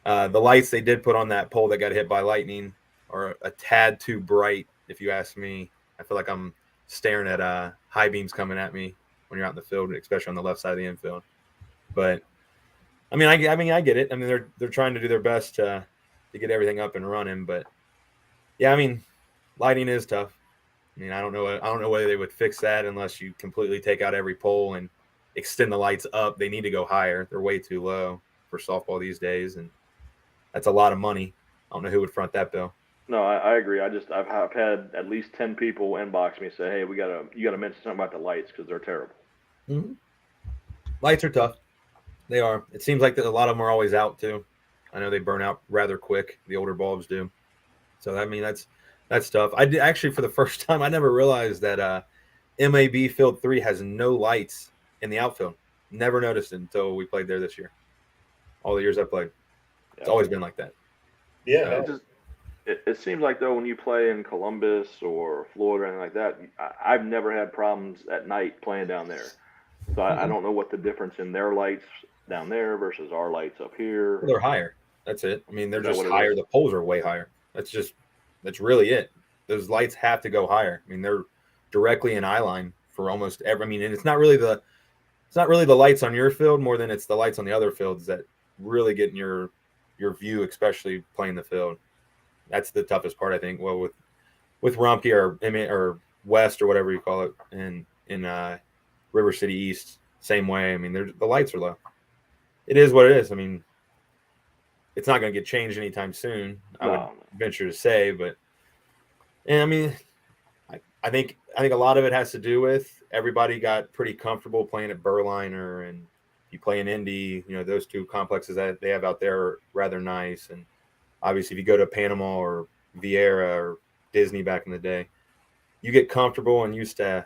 the lights they did put on that pole that got hit by lightning are a tad too bright, if you ask me. I feel like I'm staring at high beams coming at me when you're out in the field, especially on the left side of the infield. But I mean, I get it. I mean, they're trying to do their best to get everything up and running, but yeah, I mean, lighting is tough. I mean, I don't know whether they would fix that unless you completely take out every pole and extend the lights up. They need to go higher. They're way too low for softball these days, and that's a lot of money. I don't know who would front that bill. No, I agree. I've had at least 10 people inbox me say, "Hey, you gotta mention something about the lights because they're terrible." Mm-hmm. Lights are tough. They are. It seems like that a lot of them are always out too. I know they burn out rather quick. The older bulbs do. So I mean that's tough. I did actually for the first time. I never realized that MAB Field 3 has no lights in the outfield. Never noticed it until we played there this year. All the years I played, it's always been like that. Yeah. It seems like though when you play in Columbus or Florida or anything like that, I've never had problems at night playing down there. So I don't know what the difference in their lights down there versus our lights up here. Well, they're higher. That's it. I mean, they're Is that just what it higher. is? The poles are way higher. That's really it. Those lights have to go higher. I mean, they're directly in eye line for almost every. I mean, and it's not really the lights on your field more than it's the lights on the other fields that really get in your view, especially playing the field. That's the toughest part, I think. Well, with Rumpke or West or whatever you call it, and in River City East, same way. I mean, the lights are low. It is what it is. I mean, it's not going to get changed anytime soon. I would venture to say, but and I mean, I think a lot of it has to do with everybody got pretty comfortable playing at Berliner, and you play in Indy. You know, those two complexes that they have out there are rather nice, and obviously, if you go to Panama or Vieira or Disney back in the day, you get comfortable and used to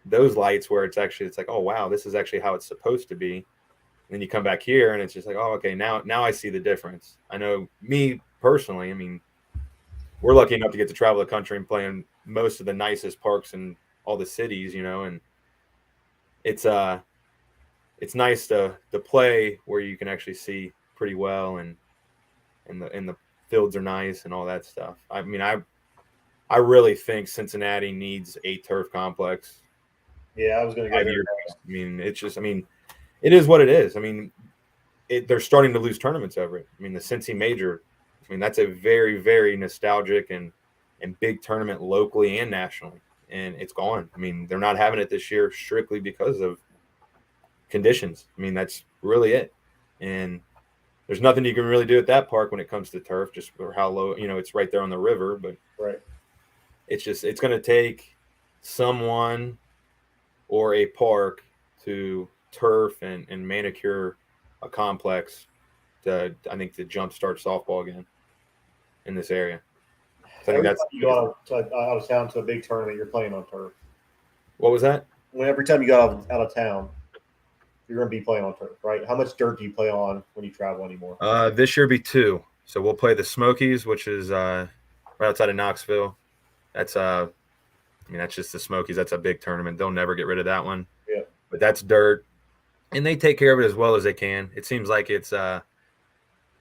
those lights where it's like, oh wow, this is actually how it's supposed to be. And then you come back here and it's just like, oh, okay, now I see the difference. I know me personally, I mean, we're lucky enough to get to travel the country and play in most of the nicest parks in all the cities, you know, and it's nice to play where you can actually see pretty well and the fields are nice and all that stuff. I mean, I really think Cincinnati needs a turf complex. Yeah, I was going to go there. I mean, it is what it is. I mean, they're starting to lose tournaments over it. I mean, the Cincy Major, I mean, that's a very, very nostalgic and big tournament locally and nationally, and it's gone. I mean, they're not having it this year strictly because of conditions. I mean, that's really it. And there's nothing you can really do at that park when it comes to turf, just for how low, you know, it's right there on the river. But right, it's going to take someone or a park to turf and manicure a complex to jumpstart softball again in this area. So I think that's you go out of town to a big tournament, you're playing on turf. What was that? Every time you go out of town, you're going to be playing on turf, right? How much dirt do you play on when you travel anymore? This year be 2. So we'll play the Smokies, which is right outside of Knoxville. That's that's just the Smokies. That's a big tournament. They'll never get rid of that one. Yeah. but that's dirt, and they take care of it as well as they can. It seems like it's about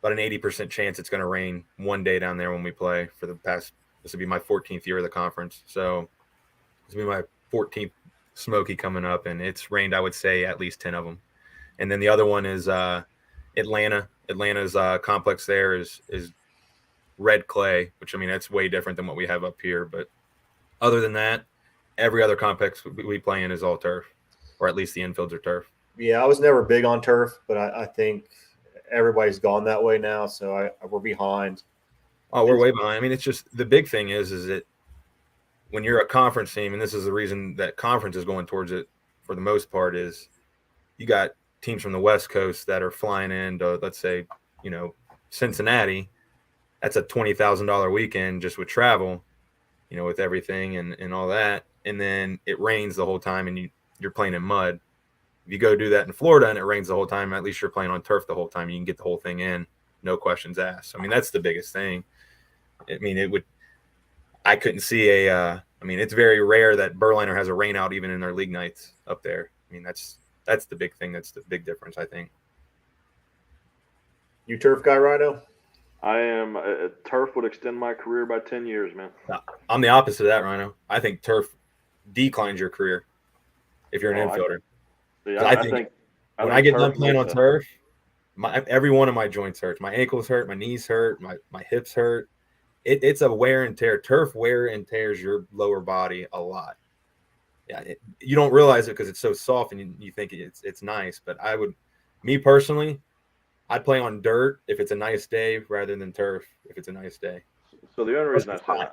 an 80% chance it's going to rain one day down there when we play for the past. This will be my 14th year of the conference, so this will be my 14th Smoky coming up, and it's rained, I would say, at least 10 of them. And then the other one is Atlanta. Atlanta's complex there is red clay, which, I mean, that's way different than what we have up here. But other than that, every other complex we play in is all turf, or at least the infields are turf. Yeah, I was never big on turf, but I think everybody's gone that way now, so we're behind. Oh, we're way behind. I mean, it's just the big thing is that when you're a conference team, and this is the reason that conference is going towards it for the most part, is you got teams from the West Coast that are flying into, let's say, Cincinnati. That's a $20,000 weekend just with travel, with everything and all that. And then it rains the whole time and you're playing in mud. If you go do that in Florida and it rains the whole time, at least you're playing on turf the whole time. You can get the whole thing in, no questions asked. I mean, that's the biggest thing. I mean, I couldn't see it's very rare that Berliner has a rain out even in their league nights up there. I mean, that's the big thing. That's the big difference, I think. You turf guy, Rhino? I am. Turf would extend my career by 10 years, man. I'm the opposite of that, Rhino. I think turf declines your career if you're an infielder. I think when I get done playing on turf, every one of my joints hurts. My ankles hurt, my knees hurt, my hips hurt. It's a wear and tear. Turf wear and tears your lower body a lot. Yeah, you don't realize it because it's so soft and you think it's nice. But me personally, I'd play on dirt if it's a nice day rather than turf if it's a nice day. So the only reason I say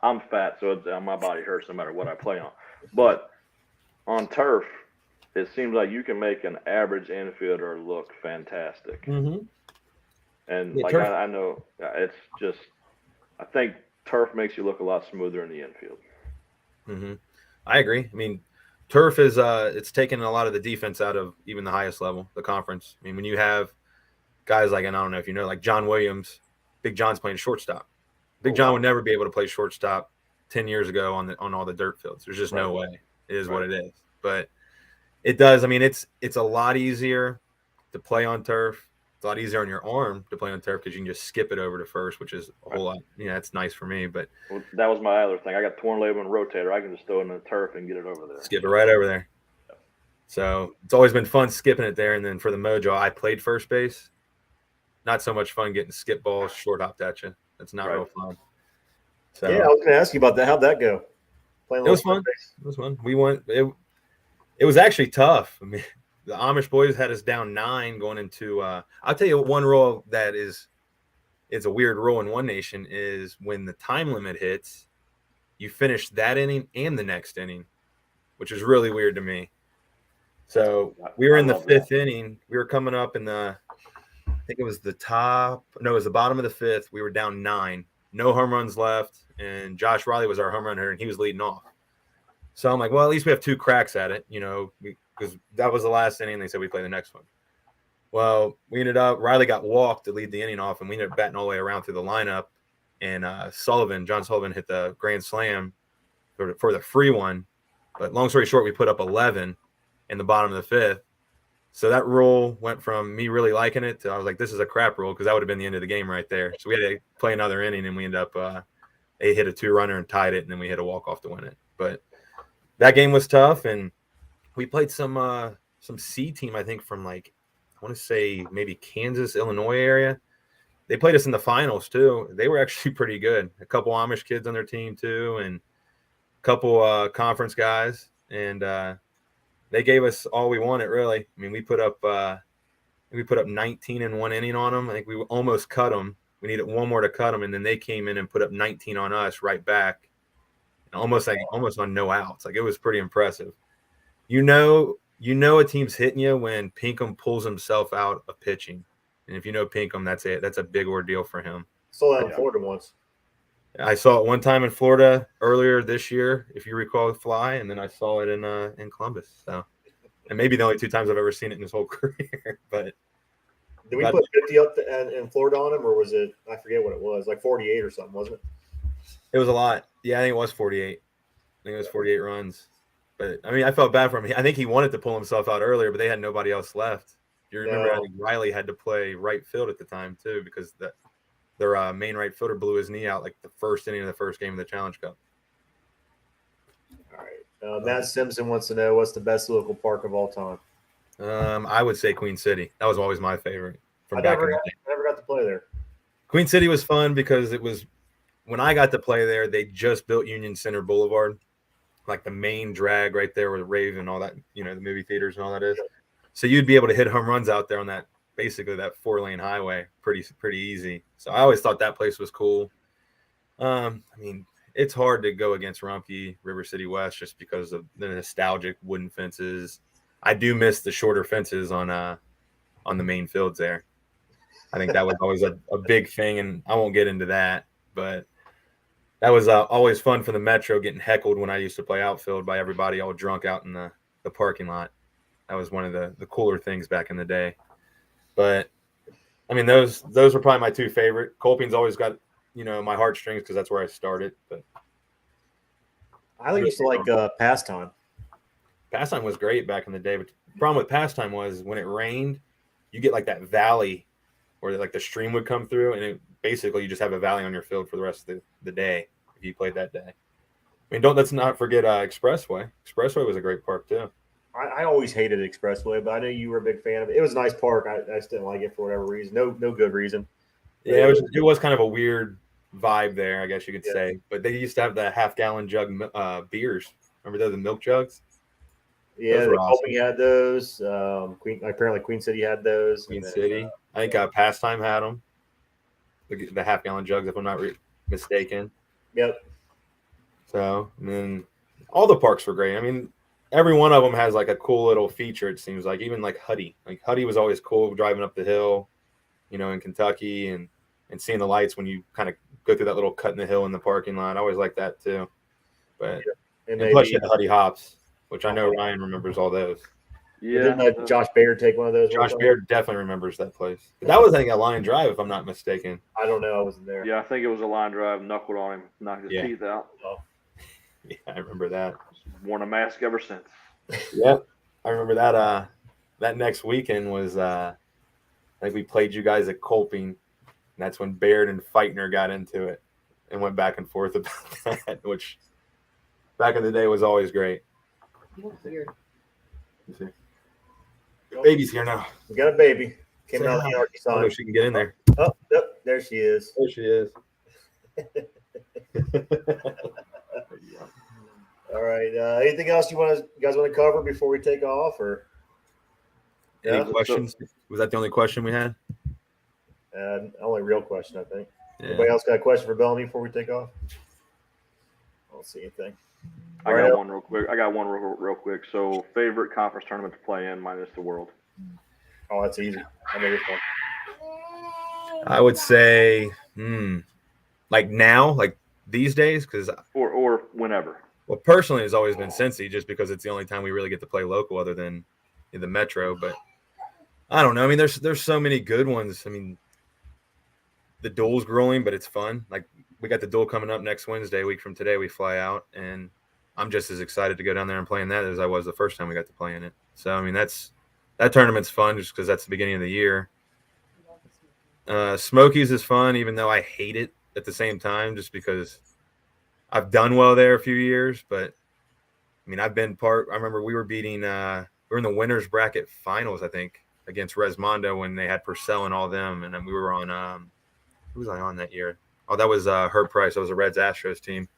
I'm fat, so my body hurts no matter what I play on. But on turf, it seems like you can make an average infielder look fantastic. Mm-hmm. And I know it's just, I think turf makes you look a lot smoother in the infield. Mm-hmm. I agree. I mean, turf is it's taken a lot of the defense out of even the highest level, the conference. I mean, when you have guys like, and I don't know if you know, like John Williams, Big John's playing shortstop. Big John would never be able to play shortstop 10 years ago on all the dirt fields. There's just no way. It is what it is. But it does. I mean, it's a lot easier to play on turf. It's a lot easier on your arm to play on turf because you can just skip it over to first, which is a whole lot. It's nice for me. But that was my other thing. I got torn label and rotator. I can just throw it in the turf and get it over there. Skip it right over there. So it's always been fun skipping it there. And then for the Mojo, I played first base. Not so much fun getting skip balls short hopped at you. That's not real fun. So yeah, I was going to ask you about that. How'd that go? It was fun. It was fun. We went. It was actually tough. I mean, the Amish boys had us down 9 going into. I'll tell you one rule that is a weird rule in One Nation is when the time limit hits, you finish that inning and the next inning, which is really weird to me. So we were in the 5th inning. We were coming up in the. I think it was the bottom of the 5th. We were down 9, no home runs left, and Josh Riley was our home run hitter, and he was leading off. So I'm like, well, at least we have 2 cracks at it, because that was the last inning. They said we play the next one. Well, we ended up Riley got walked to lead the inning off, and we ended up batting all the way around through the lineup. And John Sullivan hit the grand slam for the free one. But long story short, we put up 11 in the bottom of the 5th. So that rule went from me really liking it to I was like, this is a crap rule because that would have been the end of the game right there. So we had to play another inning, and we ended up they hit a 2-runner and tied it, and then we hit a walk-off to win it. But that game was tough, and we played some C team, I think, from I want to say maybe Kansas, Illinois area. They played us in the finals too. They were actually pretty good. A couple Amish kids on their team too, and a couple conference guys, and they gave us all we wanted, really. I mean, we put up 19 in one inning on them. I think we almost cut them. We needed one more to cut them, and then they came in and put up 19 on us right back, and almost on no outs. It was pretty impressive. A team's hitting you when Pinkham pulls himself out of pitching, and if you know Pinkham, that's a big ordeal for him. Saw that in Florida once. I saw it one time in Florida earlier this year, if you recall, Fly, and then I saw it in Columbus. So, and maybe the only 2 times I've ever seen it in this whole career. But did we put 50 up in Florida on him, or was it? I forget what it was, 48 or something, wasn't it? It was a lot. Yeah, I think it was 48. I think it was 48 runs. But I mean, I felt bad for him. I think he wanted to pull himself out earlier, but they had nobody else left. You remember, I think Riley had to play right field at the time too, because their main right fielder blew his knee out like the first inning of the first game of the Challenge Cup. All right. Matt Simpson wants to know what's the best local park of all time. I would say Queen City. That was always my favorite from I back never in the day. got to play there. Queen City was fun because it was when I got to play there. They just built Union Center Boulevard, like the main drag right there where the Rave and all that, the movie theaters and all that is. So you'd be able to hit home runs out there on that, basically that 4-lane highway, pretty easy. So I always thought that place was cool. I mean, it's hard to go against Rumpke, River City West, just because of the nostalgic wooden fences. I do miss the shorter fences on the main fields there. I think that was always a big thing, and I won't get into that, but that was always fun for the Metro, getting heckled when I used to play outfield by everybody all drunk out in the parking lot. That was one of the cooler things back in the day. But I mean, those were probably my two favorite. Colping's always got my heartstrings because that's where I started. But I used to like Pastime. Pastime was great back in the day, but the problem with Pastime was when it rained, you get like that valley where like the stream would come through, and it basically you just have a valley on your field for the rest of the day if you played that day. I mean, let's not forget Expressway. Expressway was a great park too. I always hated Expressway, but I know you were a big fan of it. It was a nice park. I just didn't like it for whatever reason. No good reason. Yeah, it was kind of a weird vibe there, I guess you could say. But they used to have the half-gallon jug beers. Remember those, the milk jugs? Yeah, the Colping had those. Apparently Queen City had those. Queen City. I think Pastime had them. The half-gallon jugs, if I'm not mistaken. Yep. So, and then all the parks were great. I mean, every one of them has like a cool little feature, it seems like. Even like Huddy. Like Huddy was always cool driving up the hill, in Kentucky and seeing the lights when you kind of go through that little cut in the hill in the parking lot. I always like that too. But and plus you had the Huddy Hops, which I know Ryan remembers all those. Yeah. Didn't Josh Baird take one of those? Josh Baird definitely remembers that place. But that was, I think, a line drive, if I'm not mistaken. I don't know. I wasn't there. Yeah, I think it was a line drive, knuckled on him, knocked his teeth out. Oh. Yeah, I remember that. Worn a mask ever since. Yep. I remember that that next weekend was I think we played you guys at Colping, and that's when Baird and Feitner got into it and went back and forth about that, which back in the day was always great. Weird. See. Baby's here now. We got a baby. Came out of the Archie sign. She can get in there. Oh, yep, there she is. There she is. All right. Anything else you guys want to cover before we take off, or any questions? Was that the only question we had? Only real question, I think. Yeah. Anybody else got a question for Bellamy before we take off? I don't see anything. I got one real quick. So, favorite conference tournament to play in minus the World? Oh, that's easy. I know this one. I would say, like now, like these days, because or whenever. Well, personally, it's always been Cincy, just because it's the only time we really get to play local, other than in the Metro. But I don't know. I mean, there's so many good ones. I mean, the duel's growing, but it's fun. Like we got the duel coming up next Wednesday, a week from today. We fly out, and I'm just as excited to go down there and play in that as I was the first time we got to play in it. So I mean, that tournament's fun just because that's the beginning of the year. Smokies is fun, even though I hate it at the same time, just because I've done well there a few years. But I mean, I remember we were beating. We were in the winners bracket finals, I think, against Resmondo when they had Purcell and all them, and then we were on. Who was I on that year? Oh, that was Herb Price. That was a Reds Astros team,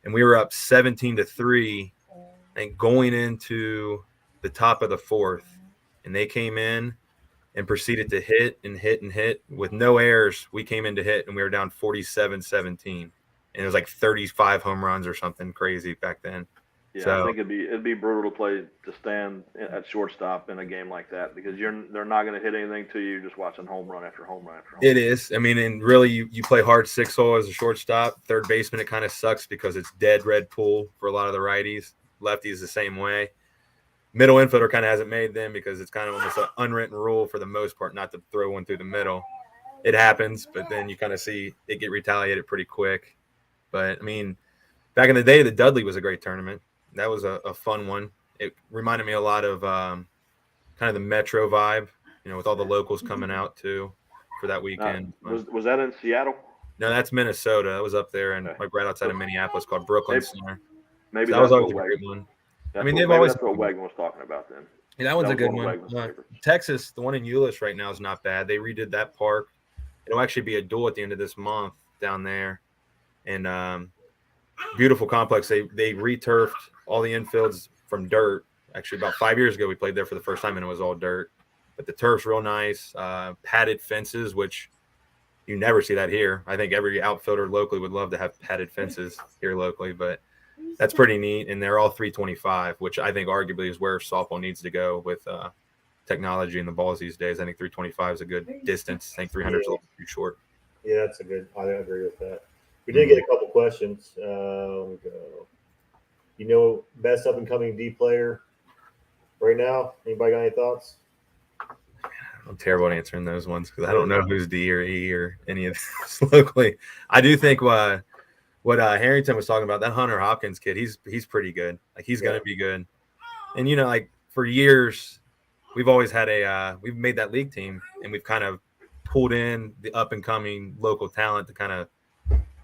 and we were up 17-3, and going into the top of the fourth, and they came in and proceeded to hit and hit and hit with no errors. We came in to hit, and we were down 47-17, and it was like 35 home runs or something crazy back then. Yeah, so, I think it'd be brutal to stand at shortstop in a game like that because they're not going to hit anything to you just watching home run after home run after home run. It is. I mean, and really, you play hard 6-hole as a shortstop. Third baseman, it kind of sucks because it's dead red pool for a lot of the righties. Lefties the same way. Middle infielder kind of hasn't made them because it's kind of almost an unwritten rule for the most part not to throw one through the middle. It happens, but then you kind of see it get retaliated pretty quick. But, I mean, back in the day, the Dudley was a great tournament. That was a fun one. It reminded me a lot of kind of the Metro vibe, with all the locals coming out too for that weekend. Was that in Seattle? No, that's Minnesota. That was up there and Okay. like right outside of Minneapolis called Brooklyn Maybe- Center. Maybe So that that's was always a what great one. That's I mean, what, they've maybe always that's what Wegman was talking about then. Yeah, that one's a was good one of one. Wegman's favorites. Texas, the one in Euless right now is not bad. They redid that park. It'll actually be a duel at the end of this month down there, and beautiful complex. They returfed all the infields from dirt. Actually, about 5 years ago, we played there for the first time, and it was all dirt. But the turf's real nice. Padded fences, which you never see that here. I think every outfielder locally would love to have padded fences here locally, but that's pretty neat. And they're all 325, which I think arguably is where softball needs to go with technology and the balls these days. I think 325 is a good distance. I think 300 is a little too short. Yeah, that's a good. I agree with that. We did get a couple questions. Best up and coming D player right now. Anybody got any thoughts? I'm terrible at answering those ones because I don't know who's D or E or any of those locally. I do think what Harrington was talking about, that Hunter Hopkins kid, he's pretty good. Like he's gonna be good. And like for years, we've always had we've made that league team, and we've kind of pulled in the up and coming local talent to kind of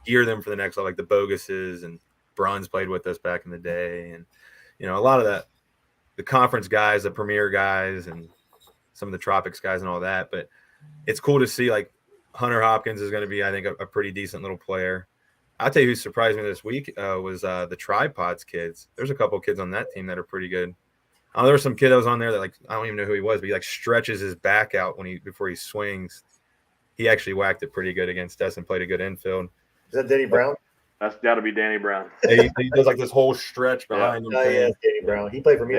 gear them for the next level, like the Boguses and Bruns played with us back in the day, and a lot of the conference guys, the premier guys, and some of the tropics guys and all that. But it's cool to see like Hunter Hopkins is going to be, I think, a pretty decent little player. I'll tell you who surprised me this week was the Tripods kids. There's a couple of kids on that team that are pretty good. There was some kid that was on there that I don't even know who he was, but he stretches his back out before he swings. He actually whacked it pretty good against us and played a good infield. Is that Danny Brown? That's got to be Danny Brown. He does this whole stretch behind him. Oh, yeah, it's Danny Brown. He played for me.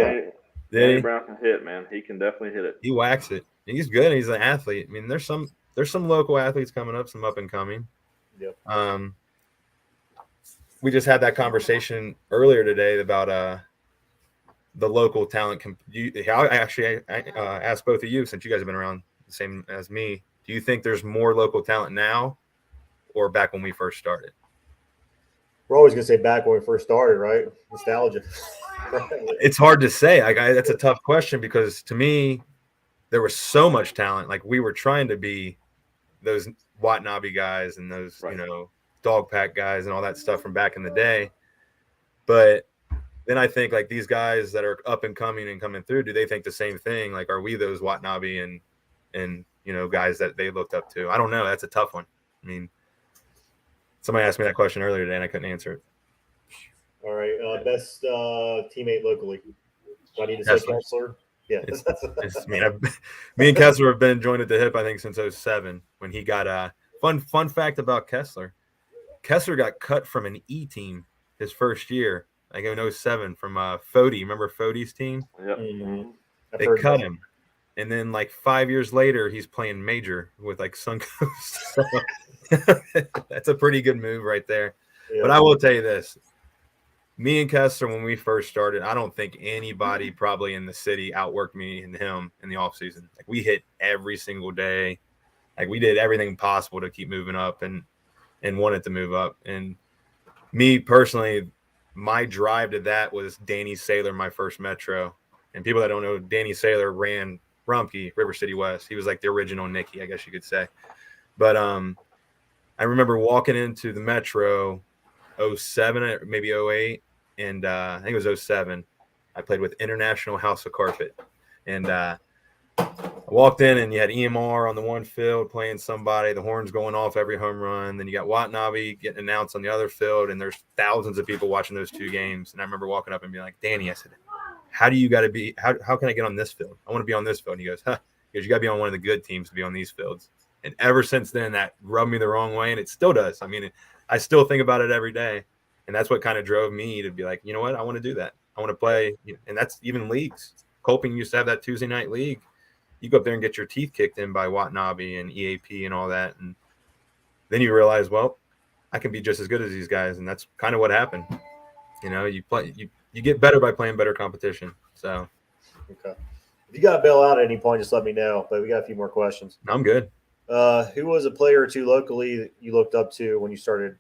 Danny Brown can hit, man. He can definitely hit it. He whacks it. He's good. He's an athlete. I mean, there's some local athletes coming up, some up and coming. Yep. We just had that conversation earlier today about the local talent. I asked both of you, since you guys have been around the same as me. Do you think there's more local talent now, or back when we first started? We're always gonna say back when we first started, right? Nostalgia. It's hard to say. That's a tough question because to me, there was so much talent. Like we were trying to be those Watanabe guys and those, dog pack guys and all that stuff from back in the day. But then I think like these guys that are up and coming and coming through, do they think the same thing? Like, are we those Watanabe and guys that they looked up to? I don't know. That's a tough one. I mean, somebody asked me that question earlier today and I couldn't answer it. All right. Best teammate locally. Do I need to say Kessler? Yeah. Me and Kessler have been joined at the hip, I think, since 2007 when he got fun fact about Kessler. Kessler got cut from an E team his first year, like in 2007 from Fody. Remember Fody's team? Yep. Mm-hmm. They cut him. And then like 5 years later, he's playing major with like Suncoast. So that's a pretty good move right there. Yeah. But I will tell you this. Me and Kessler, when we first started, I don't think anybody probably in the city outworked me and him in the offseason. Like we hit every single day. Like we did everything possible to keep moving up and wanted to move up. And me personally, my drive to that was Danny Saylor, my first Metro. And people that don't know, Danny Saylor ran Rumpke, River City West. He was like the original Nicky, I guess you could say. But I remember walking into the Metro 07, maybe 08, and I think it was 07. I played with International House of Carpet. And I walked in, and you had EMR on the one field playing somebody, the horns going off every home run. Then you got Watanabe getting announced on the other field, and there's thousands of people watching those two games. And I remember walking up and being like, Danny, I said, how do you got to be – how can I get on this field? I want to be on this field. And he goes, because you got to be on one of the good teams to be on these fields. And ever since then, that rubbed me the wrong way, and it still does. I mean, I still think about it every day. And that's what kind of drove me to be like, you know what? I want to do that. I want to play. And that's even leagues. Colping used to have that Tuesday night league. You go up there and get your teeth kicked in by Watanabe and EAP and all that. And then you realize, well, I can be just as good as these guys. And that's kind of what happened. You get better by playing better competition. So, okay. If you got to bail out at any point, just let me know. But we got a few more questions. I'm good. Who was a player or two locally that you looked up to when you started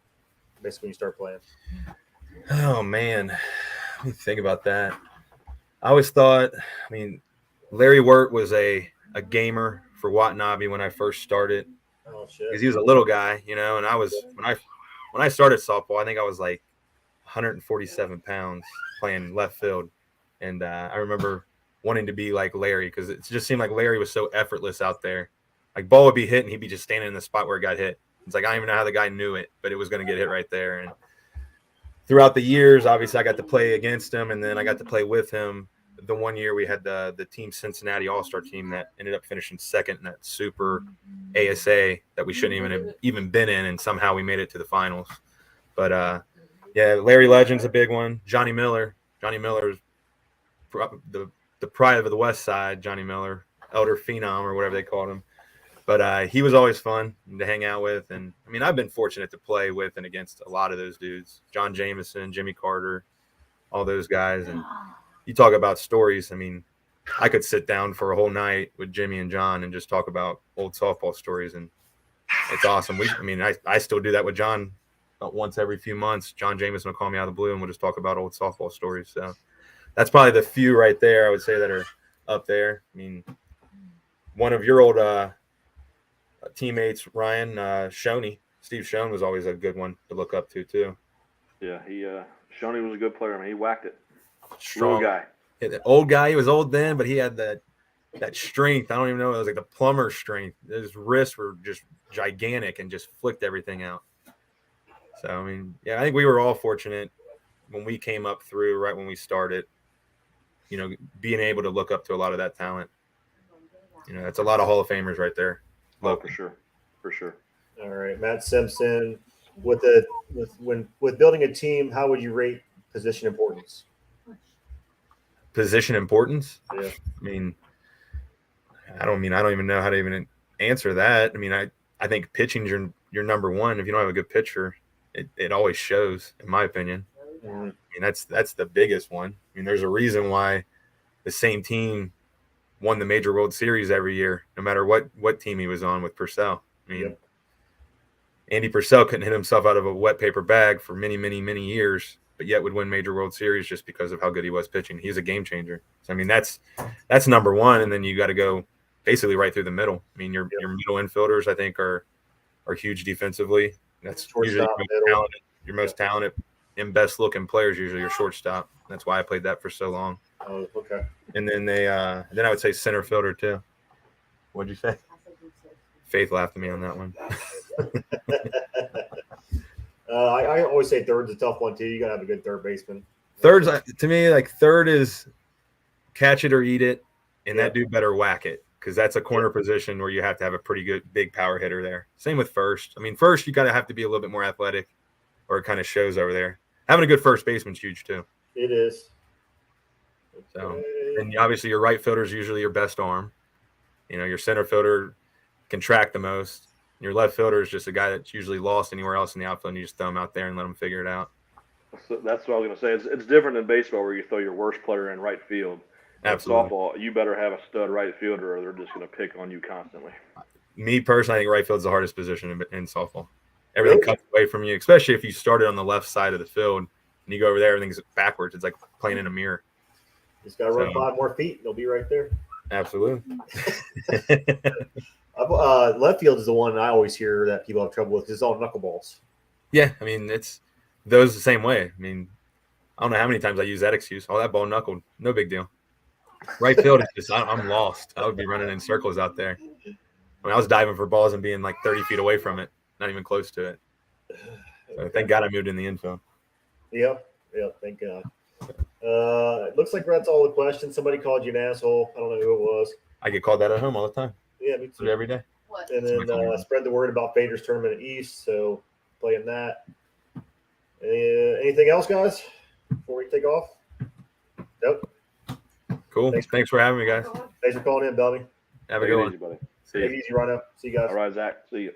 playing? Oh, man. Let me think about that. I always thought, I mean, Larry Wirt was a gamer for Watanabe when I first started Oh because shit. he was a little guy, and I was when I started softball, I think I was like 147 pounds playing left field, and I remember wanting to be like Larry because it just seemed like Larry was so effortless out there. Like ball would be hit and he'd be just standing in the spot where it got hit. It's like I don't even know how the guy knew it, but it was going to get hit right there. And throughout the years, obviously, I got to play against him, and then I got to play with him. The one year we had the Team Cincinnati All-Star team that ended up finishing second in that Super ASA that we shouldn't even have even been in, and somehow we made it to the finals. But yeah, Larry Legend's a big one. Johnny Miller is the pride of the West Side. Johnny Miller, Elder Phenom or whatever they called him. But he was always fun to hang out with. And, I mean, I've been fortunate to play with and against a lot of those dudes. John Jameson, Jimmy Carter, all those guys. And you talk about stories. I mean, I could sit down for a whole night with Jimmy and John and just talk about old softball stories. And it's awesome. I still do that with John once every few months. John Jameson will call me out of the blue and we'll just talk about old softball stories. So that's probably the few right there I would say that are up there. I mean, one of your old teammates, Ryan Steve Shoney was always a good one to look up to too. Yeah, Shoney was a good player. I mean, he whacked it. Strong Little guy. Yeah, the old guy. He was old then, but he had that strength. I don't even know. It was like the plumber strength. His wrists were just gigantic and just flicked everything out. So I mean, yeah, I think we were all fortunate when we came up through right when we started. Being able to look up to a lot of that talent. That's a lot of Hall of Famers right there. Oh, for sure. All right, Matt Simpson. With building a team, how would you rate position importance? Position importance? Yeah. I don't even know how to even answer that. I mean, I think pitching's your number one. If you don't have a good pitcher, it always shows, in my opinion. Mm-hmm. I mean, that's the biggest one. I mean, there's a reason why the same team won the Major World Series every year, no matter what team he was on with Purcell. I mean, Yep. Andy Purcell couldn't hit himself out of a wet paper bag for many, many, many years, but yet would win Major World Series just because of how good he was pitching. He's a game changer. So, I mean, that's number one, and then you got to go basically right through the middle. I mean, your middle infielders, I think, are huge defensively. That's usually your most talented and best looking players, usually your shortstop. That's why I played that for so long. Oh, okay. And then then I would say center fielder too. What'd you say? Faith laughed at me on that one. I always say third's a tough one too. You gotta have a good third baseman. Third, to me, like third is catch it or eat it, and that dude better whack it because that's a corner position where you have to have a pretty good big power hitter there. Same with first. I mean, first you gotta have to be a little bit more athletic, or it kind of shows over there. Having a good first baseman's huge too. It is. So, and obviously your right fielder is usually your best arm. Your center fielder can track the most. Your left fielder is just a guy that's usually lost anywhere else in the outfield, and you just throw him out there and let him figure it out. So that's what I was going to say. It's different in baseball where you throw your worst player in right field. Absolutely. In softball, you better have a stud right fielder or they're just going to pick on you constantly. Me personally, I think right field's the hardest position in softball. Everything cuts away from you, especially if you started on the left side of the field and you go over there, everything's backwards. It's like playing in a mirror. Just got to run 5 more feet. They'll be right there. Absolutely. Left field is the one I always hear that people have trouble with because it's all knuckleballs. Yeah, I mean, it's those the same way. I mean, I don't know how many times I use that excuse. Oh, that ball knuckled. No big deal. Right field is just, I'm lost. I would be running in circles out there. I was diving for balls and being like 30 feet away from it, not even close to it. So thank God I moved in the infield. Yep, thank God. It looks like that's all the questions. Somebody called you an asshole. I don't know who it was. I get called that at home all the time. Yeah, me too. Every day. What? And then spread the word about Faders tournament at East. So playing that. Anything else, guys, before we take off? Nope. Cool. Thanks for having me, guys. Thanks for calling in, Bellamy. Have a good one. Easy, buddy. Take it easy, Rhino. See you guys. All right, Zach. See you.